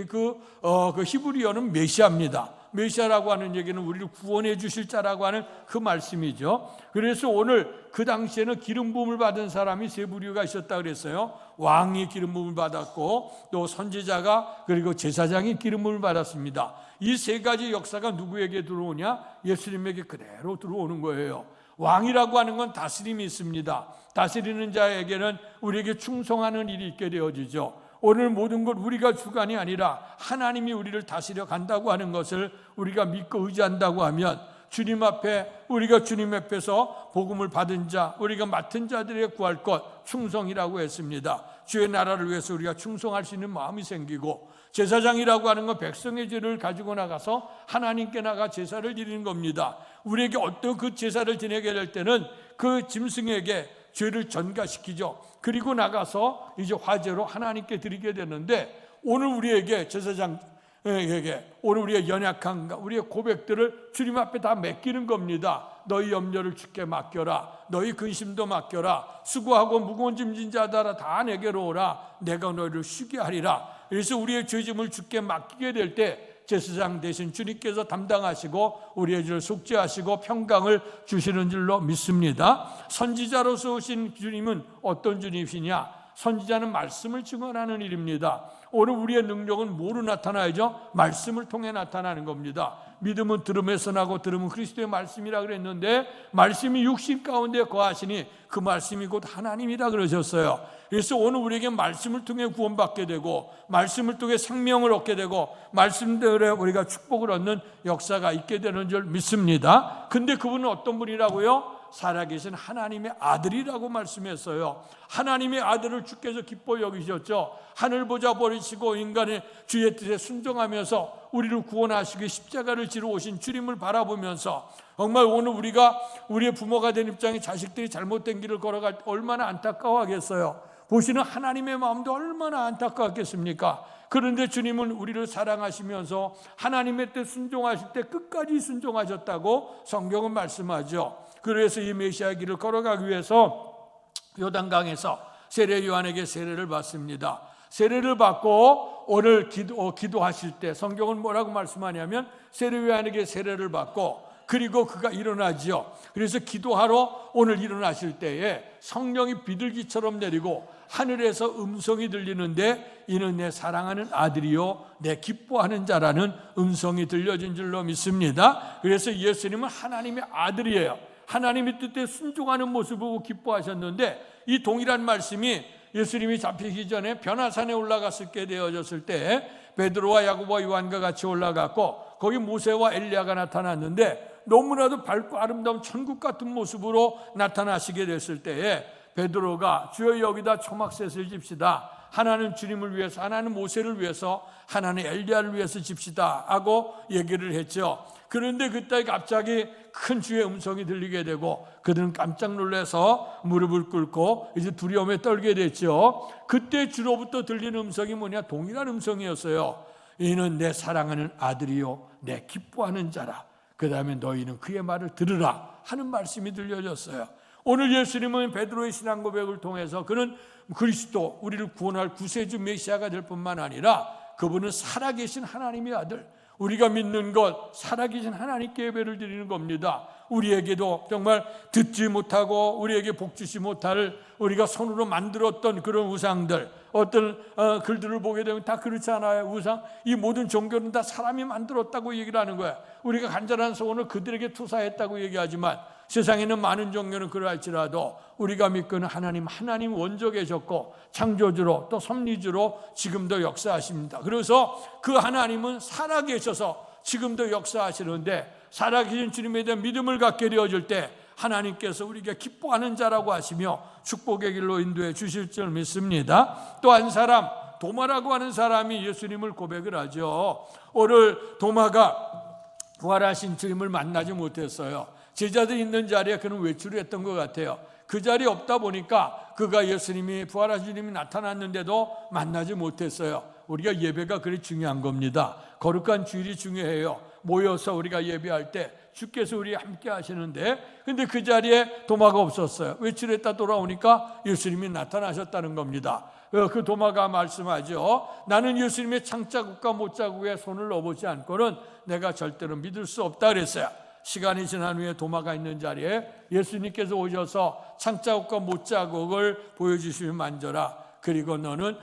그 히브리어는 메시아입니다. 메시아라고 하는 얘기는 우리를 구원해 주실 자라고 하는 그 말씀이죠. 그래서 오늘 그 당시에는 기름 부음을 받은 사람이 세 부류가 있었다 그랬어요. 왕이 기름 부음을 받았고 또 선지자가 그리고 제사장이 기름 부음을 받았습니다. 이 세 가지 역사가 누구에게 들어오냐? 예수님에게 그대로 들어오는 거예요. 왕이라고 하는 건 다스림이 있습니다. 다스리는 자에게는 우리에게 충성하는 일이 있게 되어지죠. 오늘 모든 것 우리가 주관이 아니라 하나님이 우리를 다스려 간다고 하는 것을 우리가 믿고 의지한다고 하면 주님 앞에 우리가 주님 앞에서 복음을 받은 자, 우리가 맡은 자들의 구할 것 충성이라고 했습니다. 주의 나라를 위해서 우리가 충성할 수 있는 마음이 생기고 제사장이라고 하는 건 백성의 죄를 가지고 나가서 하나님께 나가 제사를 드리는 겁니다. 우리에게 어떤 그 제사를 지내게 될 때는 그 짐승에게 죄를 전가시키죠. 그리고 나가서 이제 화제로 하나님께 드리게 되는데 오늘 우리에게 제사장에게 오늘 우리의 연약함과 우리의 고백들을 주님 앞에 다 맡기는 겁니다. 너희 염려를 주께 맡겨라. 너희 근심도 맡겨라. 수고하고 무거운 짐진 자들아 다 내게로 오라. 내가 너희를 쉬게 하리라. 그래서 우리의 죄짐을 주께 맡기게 될 때 제사장 대신 주님께서 담당하시고 우리의 죄를 속죄하시고 평강을 주시는 줄로 믿습니다. 선지자로서 오신 주님은 어떤 주님이시냐? 선지자는 말씀을 증언하는 일입니다. 오늘 우리의 능력은 뭐로 나타나야죠? 말씀을 통해 나타나는 겁니다. 믿음은 들음에서 나고 들음은 그리스도의 말씀이라 그랬는데 말씀이 육신 가운데 거하시니 그 말씀이 곧 하나님이라 그러셨어요. 그래서 오늘 우리에게 말씀을 통해 구원받게 되고 말씀을 통해 생명을 얻게 되고 말씀대로 우리가 축복을 얻는 역사가 있게 되는 줄 믿습니다. 근데 그분은 어떤 분이라고요? 살아계신 하나님의 아들이라고 말씀했어요. 하나님의 아들을 주께서 기뻐 여기셨죠. 하늘 보좌 버리시고 인간의 주의 뜻에 순종하면서 우리를 구원하시기 십자가를 지러 오신 주님을 바라보면서 정말 오늘 우리가 우리의 부모가 된 입장에 자식들이 잘못된 길을 걸어갈 때 얼마나 안타까워하겠어요. 보시는 하나님의 마음도 얼마나 안타까웠겠습니까? 그런데 주님은 우리를 사랑하시면서 하나님의 뜻 순종하실 때 끝까지 순종하셨다고 성경은 말씀하죠. 그래서 이 메시아의 길을 걸어가기 위해서 요단강에서 세례 요한에게 세례를 받습니다. 세례를 받고 오늘 기도하실 때 성경은 뭐라고 말씀하냐면 세례 요한에게 세례를 받고 그리고 그가 일어나지요. 그래서 기도하러 오늘 일어나실 때에 성령이 비둘기처럼 내리고 하늘에서 음성이 들리는데 이는 내 사랑하는 아들이요 내 기뻐하는 자라는 음성이 들려진 줄로 믿습니다. 그래서 예수님은 하나님의 아들이에요. 하나님의 뜻에 순종하는 모습을 보고 기뻐하셨는데 이 동일한 말씀이 예수님이 잡히기 전에 변화산에 올라갔을 때 되어졌을 때 베드로와 야고보와 요한과 같이 올라갔고 거기 모세와 엘리야가 나타났는데 너무나도 밝고 아름다운 천국 같은 모습으로 나타나시게 됐을 때에 베드로가 주여 여기다 초막셋을 집시다. 하나는 주님을 위해서, 하나는 모세를 위해서, 하나는 엘리야를 위해서 집시다 하고 얘기를 했죠. 그런데 그때 갑자기 큰 주의 음성이 들리게 되고 그들은 깜짝 놀라서 무릎을 꿇고 이제 두려움에 떨게 됐죠. 그때 주로부터 들리는 음성이 뭐냐? 동일한 음성이었어요. 이는 내 사랑하는 아들이요 내 기뻐하는 자라. 그 다음에 너희는 그의 말을 들으라 하는 말씀이 들려졌어요. 오늘 예수님은 베드로의 신앙 고백을 통해서 그는 그리스도 우리를 구원할 구세주 메시아가 될 뿐만 아니라 그분은 살아계신 하나님의 아들, 우리가 믿는 것 살아계신 하나님께 예배를 드리는 겁니다. 우리에게도 정말 듣지 못하고 우리에게 복주시 못할 우리가 손으로 만들었던 그런 우상들, 어떤 글들을 보게 되면 다 그렇지 않아요? 우상, 이 모든 종교는 다 사람이 만들었다고 얘기를 하는 거야. 우리가 간절한 소원을 그들에게 투사했다고 얘기하지만 세상에는 많은 종교는 그러할지라도 우리가 믿고는 하나님 원조 계셨고 창조주로 또 섭리주로 지금도 역사하십니다. 그래서 그 하나님은 살아계셔서 지금도 역사하시는데 살아계신 주님에 대한 믿음을 갖게 되어질 때 하나님께서 우리가 기뻐하는 자라고 하시며 축복의 길로 인도해 주실 줄 믿습니다. 또 한 사람 도마라고 하는 사람이 예수님을 고백을 하죠. 오늘 도마가 부활하신 주님을 만나지 못했어요. 제자들이 있는 자리에 그는 외출을 했던 것 같아요. 그 자리에 없다 보니까 그가 예수님이 부활하신 주님이 나타났는데도 만나지 못했어요. 우리가 예배가 그리 중요한 겁니다. 거룩한 주일이 중요해요. 모여서 우리가 예배할 때 주께서 우리 함께 하시는데 근데 그 자리에 도마가 없었어요. 외출했다 돌아오니까 예수님이 나타나셨다는 겁니다. 그 도마가 말씀하죠. 나는 예수님의 창자국과 못자국에 손을 넣어보지 않고는 내가 절대로 믿을 수 없다 그랬어요. 시간이 지난 후에 도마가 있는 자리에 예수님께서 오셔서 창자국과 못자국을 보여주시며 만져라. 그리고 너는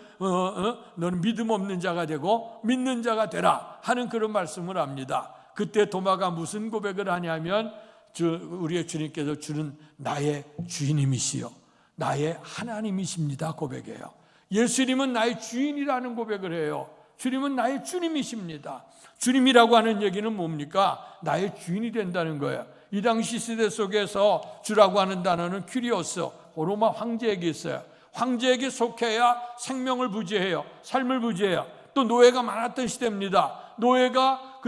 믿음 없는 자가 되고 믿는 자가 되라 하는 그런 말씀을 합니다. 그때 도마가 무슨 고백을 하냐면 우리의 주님께서 주는 나의 주인님이시요 나의 하나님이십니다 고백해요. 예수님은 나의 주인이라는 고백을 해요. 주님은 나의 주님이십니다. 주님이라고 하는 얘기는 뭡니까? 나의 주인이 된다는 거예요. 이 당시 시대 속에서 주라고 하는 단어는 큐리오스, 로마 황제에게 있어요. 황제에게 속해야 생명을 부지해요. 삶을 부지해요. 또 노예가 많았던 시대입니다. 노예가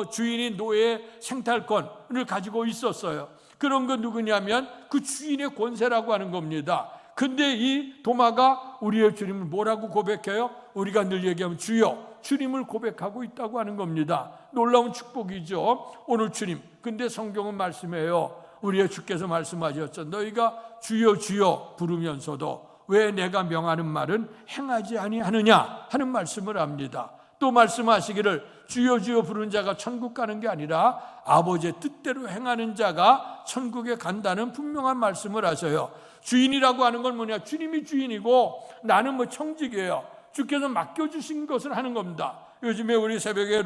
주인이 노예의 생탈권을 가지고 있었어요. 그런 건 누구냐면 그 주인의 권세라고 하는 겁니다. 근데 이 도마가 우리의 주님을 뭐라고 고백해요? 우리가 늘 얘기하면 주여 주님을 고백하고 있다고 하는 겁니다. 놀라운 축복이죠. 오늘 주님, 근데 성경은 말씀해요. 우리의 주께서 말씀하셨죠. 너희가 주여 주여 부르면서도 왜 내가 명하는 말은 행하지 아니하느냐 하는 말씀을 합니다. 또 말씀하시기를 주여 주여 부르는 자가 천국 가는 게 아니라 아버지의 뜻대로 행하는 자가 천국에 간다는 분명한 말씀을 하셔요. 주인이라고 하는 건 뭐냐? 주님이 주인이고 나는 뭐 청직이에요. 주께서 맡겨주신 것을 하는 겁니다. 요즘에 우리 새벽에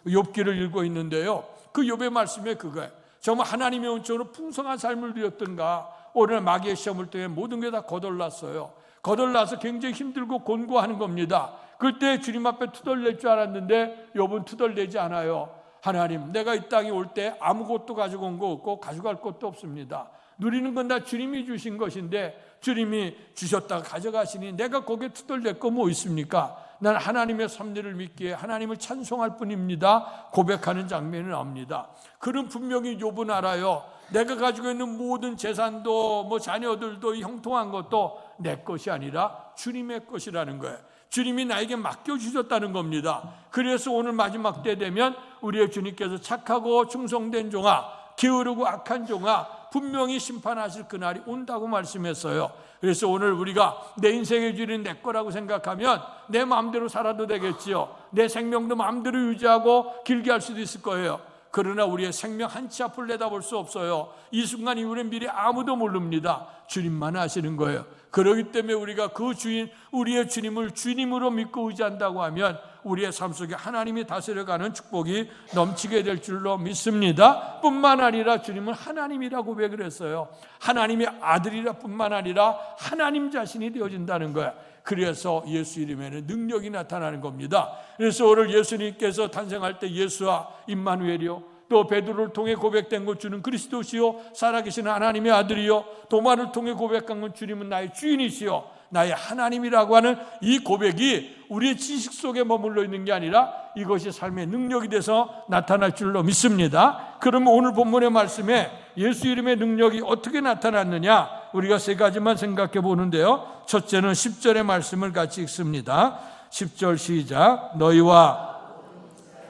욥기를 읽고 있는데요, 그 욥의 말씀에 그거예요. 정말 하나님의 은총으로 풍성한 삶을 누렸던가 오늘 마귀의 시험을 통해 모든 게 다 거덜났어요. 거덜나서 굉장히 힘들고 곤고하는 겁니다. 그때 주님 앞에 투덜댈 줄 알았는데 욥은 투덜대지 않아요. 하나님, 내가 이 땅에 올 때 아무것도 가지고 온 거 없고 가져갈 것도 없습니다. 누리는 건 다 주님이 주신 것인데 주님이 주셨다가 가져가시니 내가 거기에 투덜댈 거 뭐 있습니까? 난 하나님의 섭리를 믿기에 하나님을 찬송할 뿐입니다. 고백하는 장면이 나옵니다. 그는 분명히 욥은 알아요. 내가 가지고 있는 모든 재산도 뭐 자녀들도 형통한 것도 내 것이 아니라 주님의 것이라는 거예요. 주님이 나에게 맡겨주셨다는 겁니다. 그래서 오늘 마지막 때 되면 우리의 주님께서 착하고 충성된 종아, 게으르고 악한 종아, 분명히 심판하실 그날이 온다고 말씀했어요. 그래서 오늘 우리가 내 인생의 주인은 내 거라고 생각하면 내 마음대로 살아도 되겠지요. 내 생명도 마음대로 유지하고 길게 할 수도 있을 거예요. 그러나 우리의 생명 한 치 앞을 내다볼 수 없어요. 이 순간 이후의 미래 아무도 모릅니다. 주님만 아시는 거예요. 그렇기 때문에 우리가 그 주인, 우리의 주님을 주님으로 믿고 의지한다고 하면 우리의 삶 속에 하나님이 다스려가는 축복이 넘치게 될 줄로 믿습니다. 뿐만 아니라 주님은 하나님이라고 고백을 했어요. 하나님의 아들이라 뿐만 아니라 하나님 자신이 되어진다는 거예요. 그래서 예수 이름에는 능력이 나타나는 겁니다. 그래서 오늘 예수님께서 탄생할 때 예수와 임마누엘이요, 또 베드로를 통해 고백된 것 주는 그리스도시요, 살아계신 하나님의 아들이요, 도마를 통해 고백한 건 주님은 나의 주인이시요, 나의 하나님이라고 하는 이 고백이 우리의 지식 속에 머물러 있는 게 아니라 이것이 삶의 능력이 돼서 나타날 줄로 믿습니다. 그러면 오늘 본문의 말씀에 예수 이름의 능력이 어떻게 나타났느냐, 우리가 세 가지만 생각해 보는데요. 첫째는 10절의 말씀을 같이 읽습니다. 10절 시작. 너희와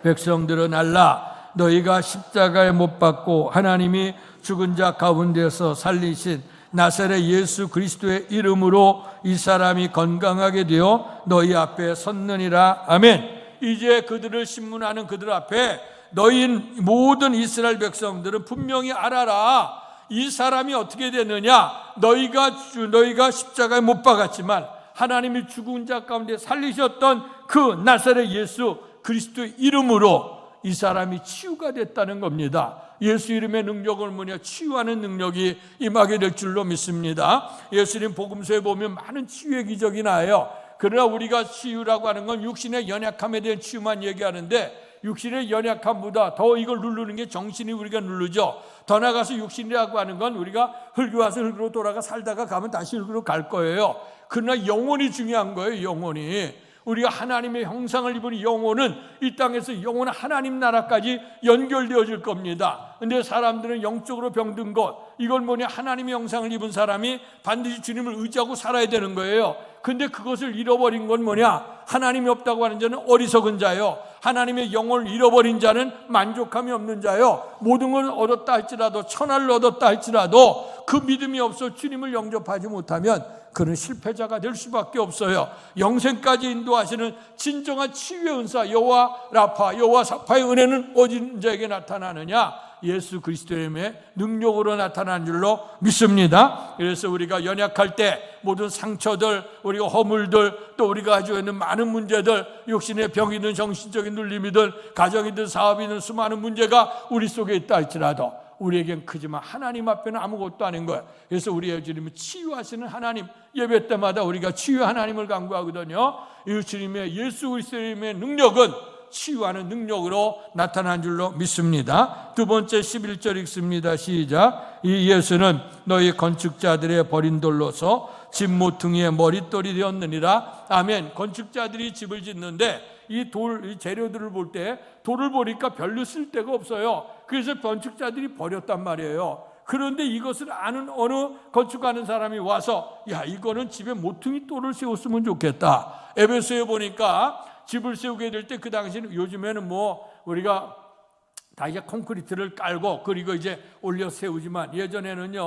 백성들은 알라. 너희가 십자가에 못 박고 하나님이 죽은 자 가운데서 살리신 나사렛 예수 그리스도의 이름으로 이 사람이 건강하게 되어 너희 앞에 섰느니라. 아멘. 이제 그들을 신문하는 그들 앞에 너희 모든 이스라엘 백성들은 분명히 알아라. 이 사람이 어떻게 됐느냐? 너희가 십자가에 못 박았지만 하나님이 죽은 자 가운데 살리셨던 그 나사렛 예수 그리스도의 이름으로 이 사람이 치유가 됐다는 겁니다. 예수 이름의 능력을 뭐냐? 치유하는 능력이 임하게 될 줄로 믿습니다. 예수님 복음서에 보면 많은 치유의 기적이 나와요. 그러나 우리가 치유라고 하는 건 육신의 연약함에 대한 치유만 얘기하는데 육신의 연약함보다 더 이걸 누르는 게 정신이 우리가 누르죠. 더 나가서 육신이라고 하는 건 우리가 흙이 와서 흙으로 돌아가 살다가 가면 다시 흙으로 갈 거예요. 그러나 영혼이 중요한 거예요. 영혼이. 우리가 하나님의 형상을 입은 영혼은 이 땅에서 영원한 하나님 나라까지 연결되어질 겁니다. 근데 사람들은 영적으로 병든 것, 이걸 뭐냐? 하나님의 형상을 입은 사람이 반드시 주님을 의지하고 살아야 되는 거예요. 근데 그것을 잃어버린 건 뭐냐? 하나님이 없다고 하는 자는 어리석은 자요, 하나님의 영혼을 잃어버린 자는 만족함이 없는 자요. 모든 걸 얻었다 할지라도, 천하를 얻었다 할지라도 그 믿음이 없어 주님을 영접하지 못하면 그는 실패자가 될 수밖에 없어요. 영생까지 인도하시는 진정한 치유의 은사 여호와 라파, 여호와 사파의 은혜는 어디 자에게 나타나느냐? 예수 그리스도의 능력으로 나타난 줄로 믿습니다. 그래서 우리가 연약할 때 모든 상처들, 우리가 허물들, 또 우리가 가지고 있는 많은 문제들, 육신의 병이든 정신적인 눌림이든 가정이든 사업이든 수많은 문제가 우리 속에 있다 할지라도 우리에겐 크지만 하나님 앞에는 아무것도 아닌 거예요. 그래서 우리의 주님은 치유하시는 하나님, 예배 때마다 우리가 치유 하나님을 간구하거든요. 이 주님의 예수 그리스도의 능력은 치유하는 능력으로 나타난 줄로 믿습니다. 두 번째 11절 읽습니다. 시작. 이 예수는 너희 건축자들의 버린 돌로서 집 모퉁이의 머릿돌이 되었느니라. 아멘. 건축자들이 집을 짓는데 이 재료들을 볼 때 돌을 보니까 별로 쓸 데가 없어요. 그래서 건축자들이 버렸단 말이에요. 그런데 이것을 아는 어느 건축하는 사람이 와서 야, 이거는 집에 모퉁이 돌을 세웠으면 좋겠다. 에베소에 보니까 집을 세우게 될 때 그 당시는, 요즘에는 뭐 우리가 다 이제 콘크리트를 깔고 그리고 이제 올려 세우지만, 예전에는요,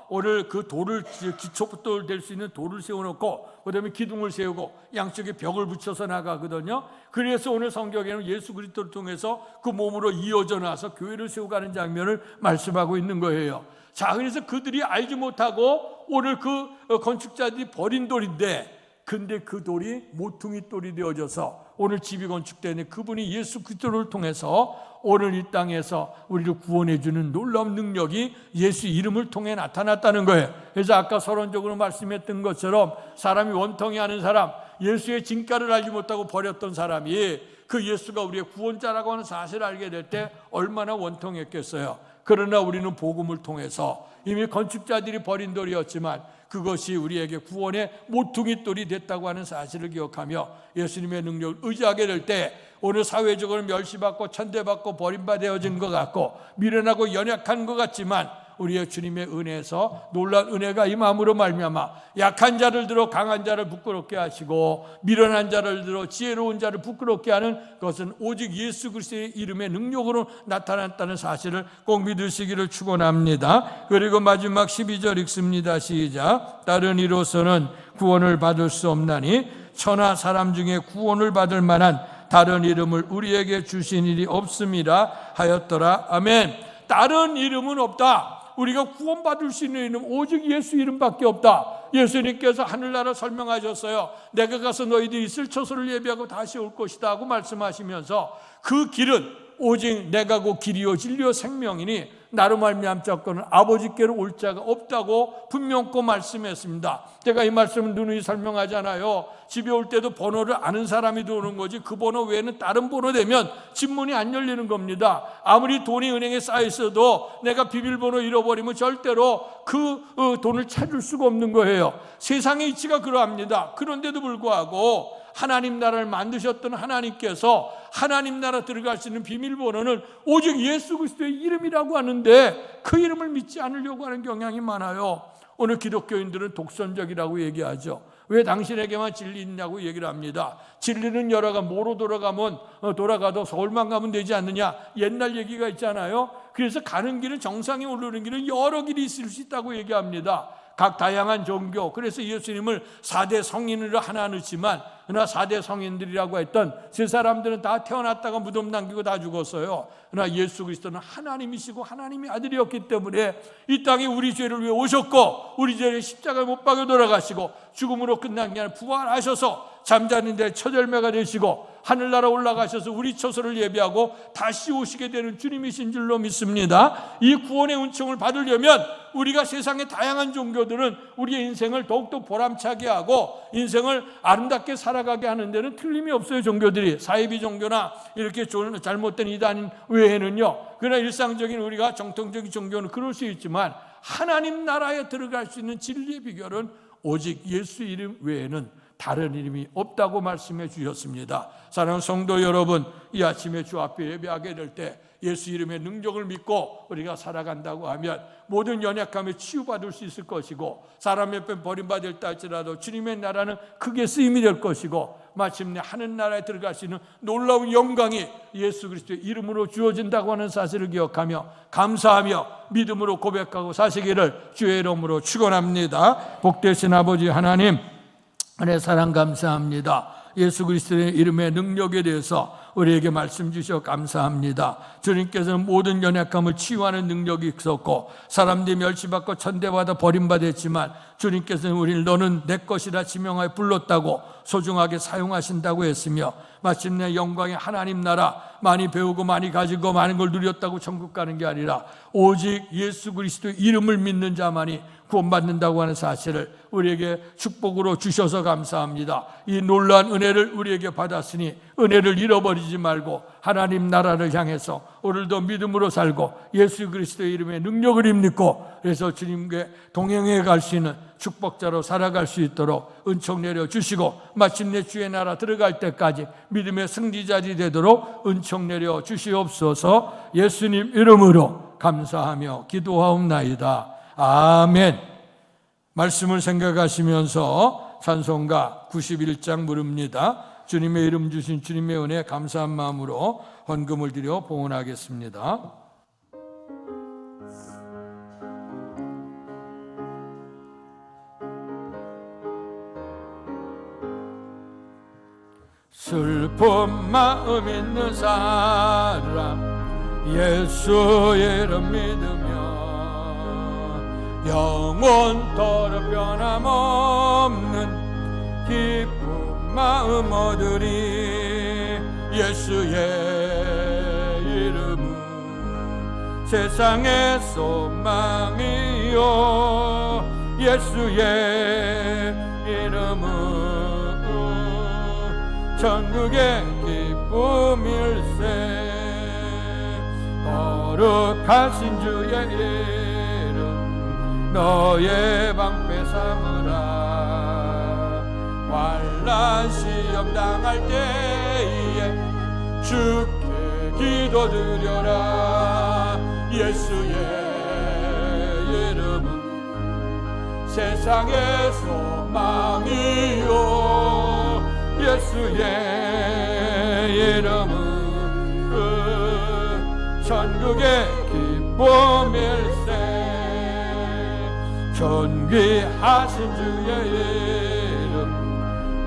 오늘 그 돌을, 기초부터 될 수 있는 돌을 세워놓고 그다음에 기둥을 세우고 양쪽에 벽을 붙여서 나가거든요. 그래서 오늘 성경에는 예수 그리스도를 통해서 그 몸으로 이어져 나서 교회를 세워가는 장면을 말씀하고 있는 거예요. 자, 그래서 그들이 알지 못하고 오늘 그 건축자들이 버린 돌인데, 근데 그 돌이 모퉁이 돌이 되어져서 오늘 집이 건축되는 그분이 예수 그리스도를 통해서 오늘 이 땅에서 우리를 구원해 주는 놀라운 능력이 예수 이름을 통해 나타났다는 거예요. 그래서 아까 서론적으로 말씀했던 것처럼 사람이 원통이 하는 사람, 예수의 진가를 알지 못하고 버렸던 사람이 그 예수가 우리의 구원자라고 하는 사실을 알게 될 때 얼마나 원통했겠어요. 그러나 우리는 복음을 통해서 이미 건축자들이 버린 돌이었지만 그것이 우리에게 구원의 모퉁이 돌이 됐다고 하는 사실을 기억하며 예수님의 능력을 의지하게 될 때 오늘 사회적으로 멸시받고 천대받고 버림받아진 것 같고 미련하고 연약한 것 같지만 우리의 주님의 은혜에서 놀라운 은혜가 임함으로 말미암아 약한 자를 들어 강한 자를 부끄럽게 하시고 미련한 자를 들어 지혜로운 자를 부끄럽게 하는 것은 오직 예수 그리스도의 이름의 능력으로 나타났다는 사실을 꼭 믿으시기를 축원합니다. 그리고 마지막 12절 읽습니다. 시작. 다른 이로서는 구원을 받을 수 없나니 천하 사람 중에 구원을 받을 만한 다른 이름을 우리에게 주신 일이 없음이라 하였더라. 아멘. 다른 이름은 없다. 우리가 구원받을 수 있는 이름 오직 예수 이름밖에 없다. 예수님께서 하늘나라 설명하셨어요. 내가 가서 너희들이 있을 처소를 예비하고 다시 올 것이다 하고 말씀하시면서 그 길은 오직 내가 그 길이요 진리요 생명이니 나로 말미암자거는 아버지께로 올 자가 없다고 분명코 말씀했습니다. 제가 이 말씀을 누누이 설명하잖아요. 집에 올 때도 번호를 아는 사람이 들어오는 거지 그 번호 외에는 다른 번호 되면 집 문이 안 열리는 겁니다. 아무리 돈이 은행에 쌓여 있어도 내가 비밀번호 잃어버리면 절대로 그 돈을 찾을 수가 없는 거예요. 세상의 이치가 그러합니다. 그런데도 불구하고 하나님 나라를 만드셨던 하나님께서 하나님 나라 들어갈 수 있는 비밀번호는 오직 예수 그리스도의 이름이라고 하는데 그 이름을 믿지 않으려고 하는 경향이 많아요. 오늘 기독교인들은 독선적이라고 얘기하죠. 왜 당신에게만 진리 있냐고 얘기를 합니다. 진리는 여러가 뭐로 돌아가도 서울만 가면 되지 않느냐, 옛날 얘기가 있잖아요. 그래서 가는 길은, 정상에 오르는 길은 여러 길이 있을 수 있다고 얘기합니다. 각 다양한 종교, 그래서 예수님을 4대 성인으로 하나 넣지만 그러나 4대 성인들이라고 했던 세 사람들은 다 태어났다가 무덤 남기고 다 죽었어요. 그러나 예수 그리스도는 하나님이시고 하나님의 아들이었기 때문에 이 땅에 우리 죄를 위해 오셨고 우리 죄를 십자가에 못 박아 돌아가시고 죽음으로 끝난 게 아니라 부활하셔서 잠자는 데 첫 열매가 되시고 하늘나라 올라가셔서 우리 처소를 예비하고 다시 오시게 되는 주님이신 줄로 믿습니다. 이 구원의 은총을 받으려면 우리가 세상의 다양한 종교들은 우리의 인생을 더욱더 보람차게 하고 인생을 아름답게 살아가게 하는 데는 틀림이 없어요. 종교들이 사이비 종교나 이렇게 잘못된 이단 외에는요. 그러나 일상적인 우리가 정통적인 종교는 그럴 수 있지만 하나님 나라에 들어갈 수 있는 진리의 비결은 오직 예수 이름 외에는 다른 이름이 없다고 말씀해 주셨습니다. 사랑하는 성도 여러분, 이 아침에 주 앞에 예배하게 될 때 예수 이름의 능력을 믿고 우리가 살아간다고 하면 모든 연약함에 치유받을 수 있을 것이고 사람 옆에 버림받을다 할지라도 주님의 나라는 크게 쓰임이 될 것이고 마침내 하늘나라에 들어갈 수 있는 놀라운 영광이 예수 그리스도의 이름으로 주어진다고 하는 사실을 기억하며 감사하며 믿음으로 고백하고 사시기를 주의 이름으로 축원합니다. 복되신 아버지 하나님, 은혜 사랑 감사합니다. 예수 그리스도의 이름의 능력에 대해서 우리에게 말씀 주셔 감사합니다. 주님께서는 모든 연약함을 치유하는 능력이 있었고 사람들이 멸시받고 천대받아 버림받았지만 주님께서는 우리를 너는 내 것이라 지명하여 불렀다고 소중하게 사용하신다고 했으며 마침내 영광의 하나님 나라 많이 배우고 많이 가지고 많은 걸 누렸다고 천국 가는 게 아니라 오직 예수 그리스도의 이름을 믿는 자만이 구원받는다고 하는 사실을 우리에게 축복으로 주셔서 감사합니다. 이 놀라운 은혜를 우리에게 받았으니 은혜를 잃어버리지 말고 하나님 나라를 향해서 오늘도 믿음으로 살고 예수 그리스도의 이름의 능력을 입고 그래서 주님께 동행해 갈 수 있는 축복자로 살아갈 수 있도록 은총 내려주시고 마침내 주의 나라 들어갈 때까지 믿음의 승리자들이 되도록 은총 내려주시옵소서. 예수님 이름으로 감사하며 기도하옵나이다. 아멘. 말씀을 생각하시면서 찬송가 91장 부릅니다. 주님의 이름 주신 주님의 은혜에 감사한 마음으로 헌금을 드려 봉헌하겠습니다. 슬픈 마음 있는 사람 예수 이름 믿으며 영원토록 변함없는 기쁜 마음 얻으리. 예수의 이름은 세상의 소망이요 예수의 이름은 천국의 기쁨일세. 거룩하신 주의 이름 너의 방패 삼으라. 환난 시험 당할 때에 주께 기도드려라. 예수의 이름은 세상의 소망이요 예수의 이름은 천국의 기쁨일세. 존귀하신 주의 이름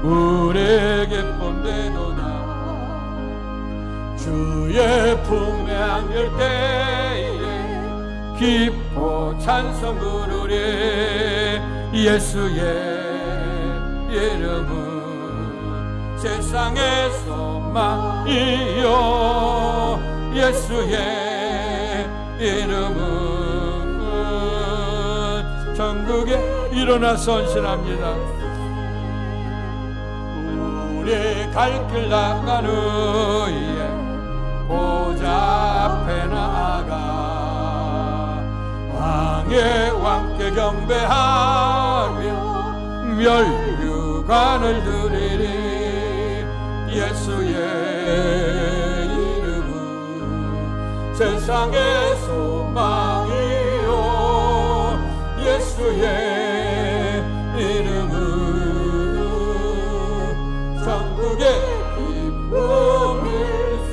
우리의 기쁨 되도다. 주의 품에 안길 때에 기뻐 찬송 부르리. 예수의 이름은 세상의 소망이요 예수의 이름은 천국에 일어나 선신합니다. 우리 갈 길 나간 후에 보좌 앞에 나아가 왕의 왕께 경배하며 멸류관을 드리리. 예수의 이름은 세상의 소망이요 예수의 이름은 천국의 기쁨일세.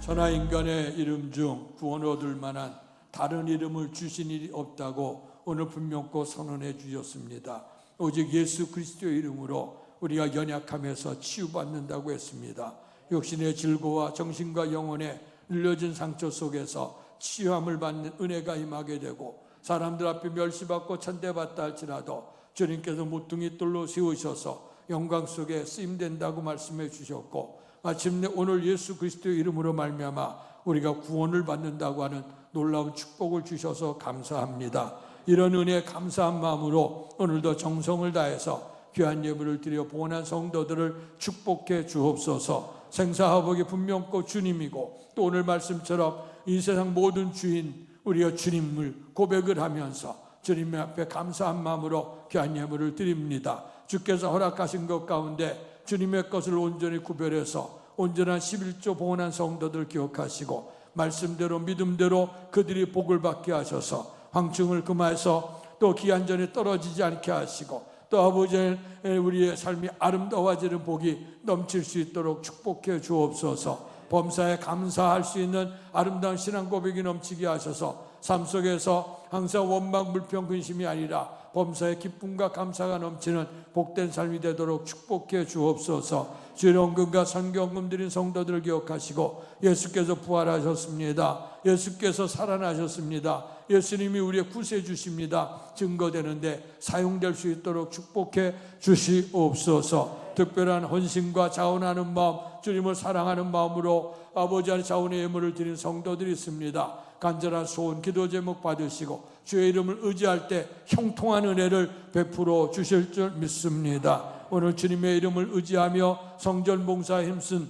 천하 인간의 이름 중 구원 얻을 만한 다른 이름을 주신 일이 없다고 오늘 분명코 선언해 주셨습니다. 오직 예수 그리스도의 이름으로 우리가 연약함에서 치유받는다고 했습니다. 육신의 질고와 정신과 영혼에 눌려진 상처 속에서 치유함을 받는 은혜가 임하게 되고 사람들 앞에 멸시받고 천대받다 할지라도 주님께서 모퉁이 돌로 세우셔서 영광 속에 쓰임된다고 말씀해 주셨고 마침내 오늘 예수 그리스도의 이름으로 말미암아 우리가 구원을 받는다고 하는 놀라운 축복을 주셔서 감사합니다. 이런 은혜에 감사한 마음으로 오늘도 정성을 다해서 귀한 예물을 드려 봉헌한 성도들을 축복해 주옵소서. 생사화복이 분명코 주님이고 또 오늘 말씀처럼 이 세상 모든 주인 우리가 주님을 고백을 하면서 주님 앞에 감사한 마음으로 귀한 예물을 드립니다. 주께서 허락하신 것 가운데 주님의 것을 온전히 구별해서 온전한 11조 봉헌한 성도들 기억하시고 말씀대로 믿음대로 그들이 복을 받게 하셔서 황충을 금하여서 또 기한전에 떨어지지 않게 하시고 또 아버지의 우리의 삶이 아름다워지는 복이 넘칠 수 있도록 축복해 주옵소서. 범사에 감사할 수 있는 아름다운 신앙 고백이 넘치게 하셔서 삶 속에서 항상 원망 불평 근심이 아니라 범사에 기쁨과 감사가 넘치는 복된 삶이 되도록 축복해 주옵소서. 주일원금과 선교원금 드린 성도들을 기억하시고 예수께서 부활하셨습니다. 예수께서 살아나셨습니다. 예수님이 우리의 구세주십니다. 증거되는데 사용될 수 있도록 축복해 주시옵소서. 특별한 헌신과 자원하는 마음, 주님을 사랑하는 마음으로 아버지 안에 자원의 예물을 드린 성도들이 있습니다. 간절한 소원, 기도 제목 받으시고 주의 이름을 의지할 때 형통한 은혜를 베풀어 주실 줄 믿습니다. 오늘 주님의 이름을 의지하며 성전 봉사에 힘쓴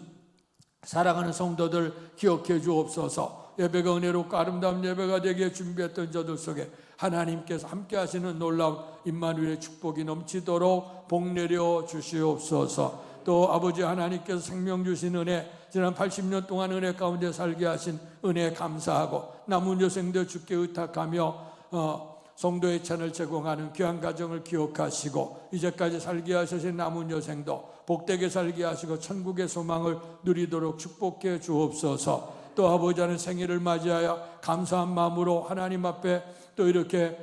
사랑하는 성도들 기억해 주옵소서. 예배가 은혜롭고 아름다운 예배가 되게 준비했던 저들 속에 하나님께서 함께 하시는 놀라운 임마누엘의 축복이 넘치도록 복 내려 주시옵소서. 또 아버지 하나님께서 생명 주신 은혜, 지난 80년 동안 은혜 가운데 살게 하신 은혜 감사하고, 남은 여생도 주께 의탁하며 성도의 찬을 제공하는 귀한 가정을 기억하시고, 이제까지 살게 하신 남은 여생도 복되게 살게 하시고 천국의 소망을 누리도록 축복해 주옵소서. 또 아버지 하나님 생일을 맞이하여 감사한 마음으로 하나님 앞에 또 이렇게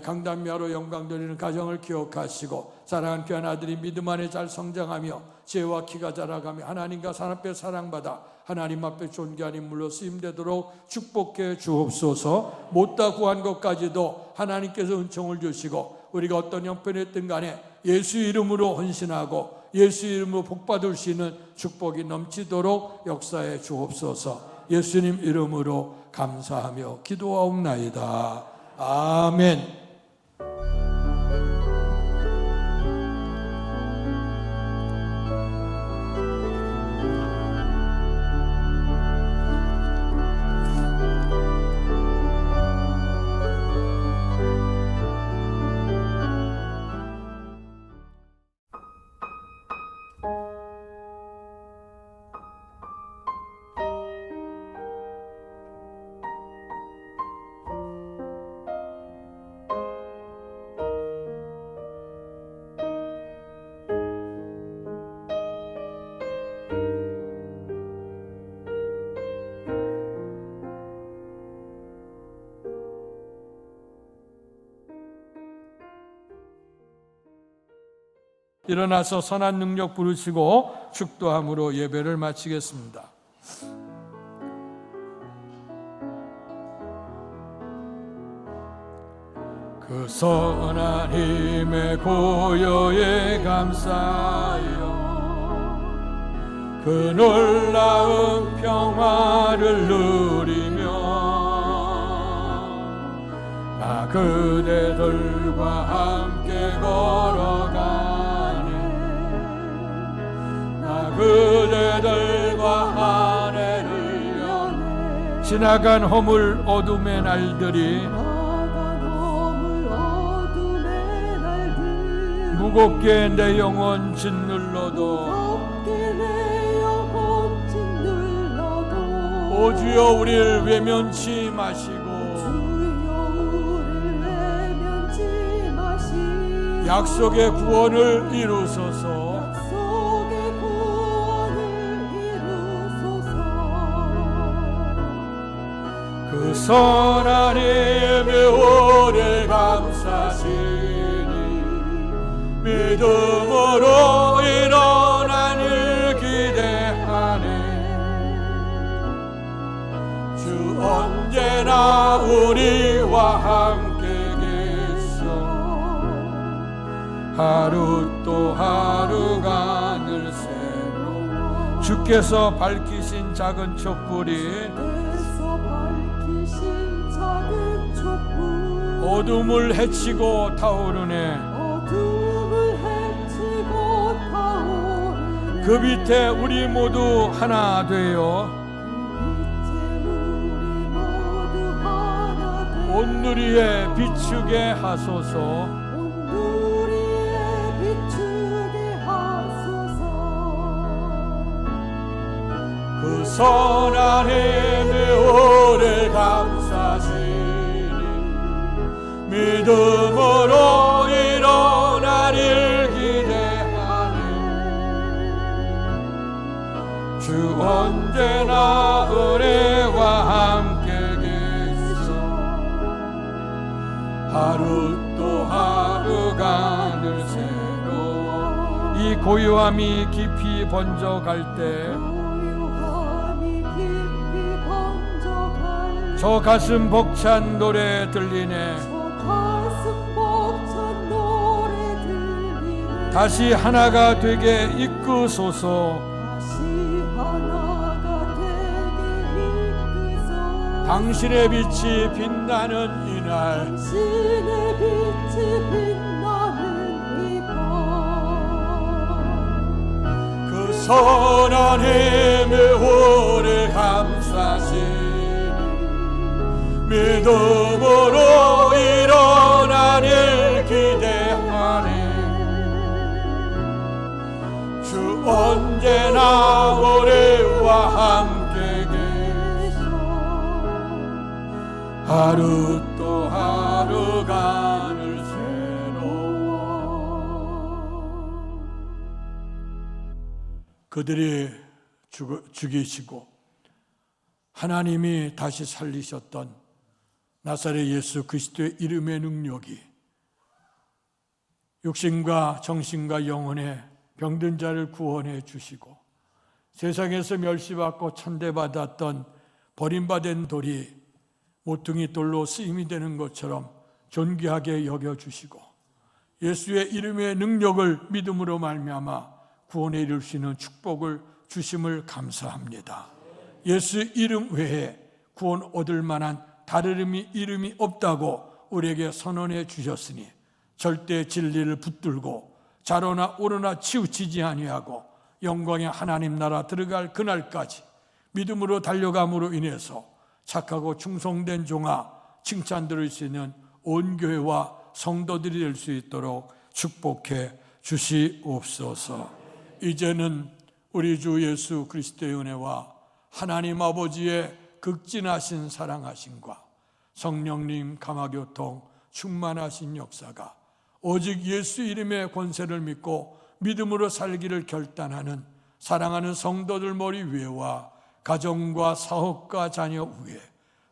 강단미하로 영광 돌리는 가정을 기억하시고, 사랑하는 귀한 아들이 믿음 안에 잘 성장하며 지혜와 키가 자라가며 하나님과 사람 앞에 사랑받아 하나님 앞에 존귀한 인물로 쓰임되도록 축복해 주옵소서. 못다 구한 것까지도 하나님께서 은총을 주시고, 우리가 어떤 형편에 있든 간에 예수 이름으로 헌신하고 예수 이름으로 복받을 수 있는 축복이 넘치도록 역사해 주옵소서. 예수님 이름으로 감사하며 기도하옵나이다. 아멘. 일어나서 선한 능력 부르시고 축도함으로 예배를 마치겠습니다. 그 선한 힘의 고요에 감사하여 그 놀라운 평화를 누리며 나 그대들과 함께 걸어가네. 나 그대들과 하늘을 여네. 지나간 허물 어둠의 날들이 무겁게 내 영혼 짓눌러도 오 주여 우리를 외면치 마시고 약속의 구원을 이루소서. 그 선한 힘의 오래 감사시니 믿음으로 일어난 일 기대하네. 주 언제나 우리와 함께 계셔. 하루 또 하루가 늘 새로 주께서 밝히신 작은 촛불이 어둠을 헤치고 타오르네. 그 밑에 우리 모두 하나 되어 온누리에 비추게 하소서. 그 선한 힘의 오래 감사시니 믿음으로 일어날 일 기대하네. 주 언제나 은혜와 함께 계셔. 하루 또 하루가 늘 새로 이 고요함이 깊이 번져갈 때 저 가슴 벅찬 노래 들리네. 다시 하나가 되게 이끄소서. 당신의 빛이 빛나는 이날 그 선한 힘의 오래 감사시 믿음으로 일어난 일 기대하네. 주 언제나 우리와 함께 계셔 하루 또 하루가 늘 새로워. 그들이 죽이시고 하나님이 다시 살리셨던 나사렛 예수 그리스도의 이름의 능력이 육신과 정신과 영혼의 병든 자를 구원해 주시고 세상에서 멸시받고 천대받았던 버림받은 돌이 모퉁이 돌로 쓰임이 되는 것처럼 존귀하게 여겨주시고 예수의 이름의 능력을 믿음으로 말미암아 구원에 이룰 수 있는 축복을 주심을 감사합니다. 예수 이름 외에 구원 얻을 만한 다른 이름이 없다고 우리에게 선언해 주셨으니 절대 진리를 붙들고 좌로나 우로나 치우치지 아니하고 영광의 하나님 나라 들어갈 그날까지 믿음으로 달려감으로 인해서 착하고 충성된 종아 칭찬 들을 수 있는 온 교회와 성도들이 될 수 있도록 축복해 주시옵소서. 이제는 우리 주 예수 그리스도의 은혜와 하나님 아버지의 극진하신 사랑하심과 성령님 감화교통 충만하신 역사가 오직 예수 이름의 권세를 믿고 믿음으로 살기를 결단하는 사랑하는 성도들 머리 위에와 가정과 사업과 자녀 위에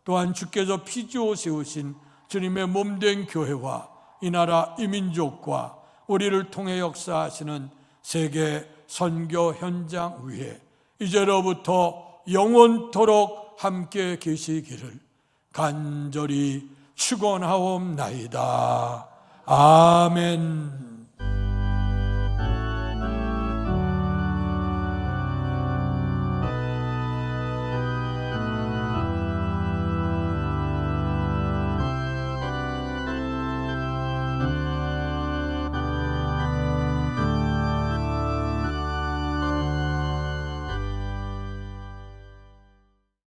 또한 주께서 피주어 세우신 주님의 몸된 교회와 이 나라 이 민족과 우리를 통해 역사하시는 세계 선교 현장 위에 이제로부터 영원토록 함께 계시기를 간절히 축원하옵나이다. 아멘.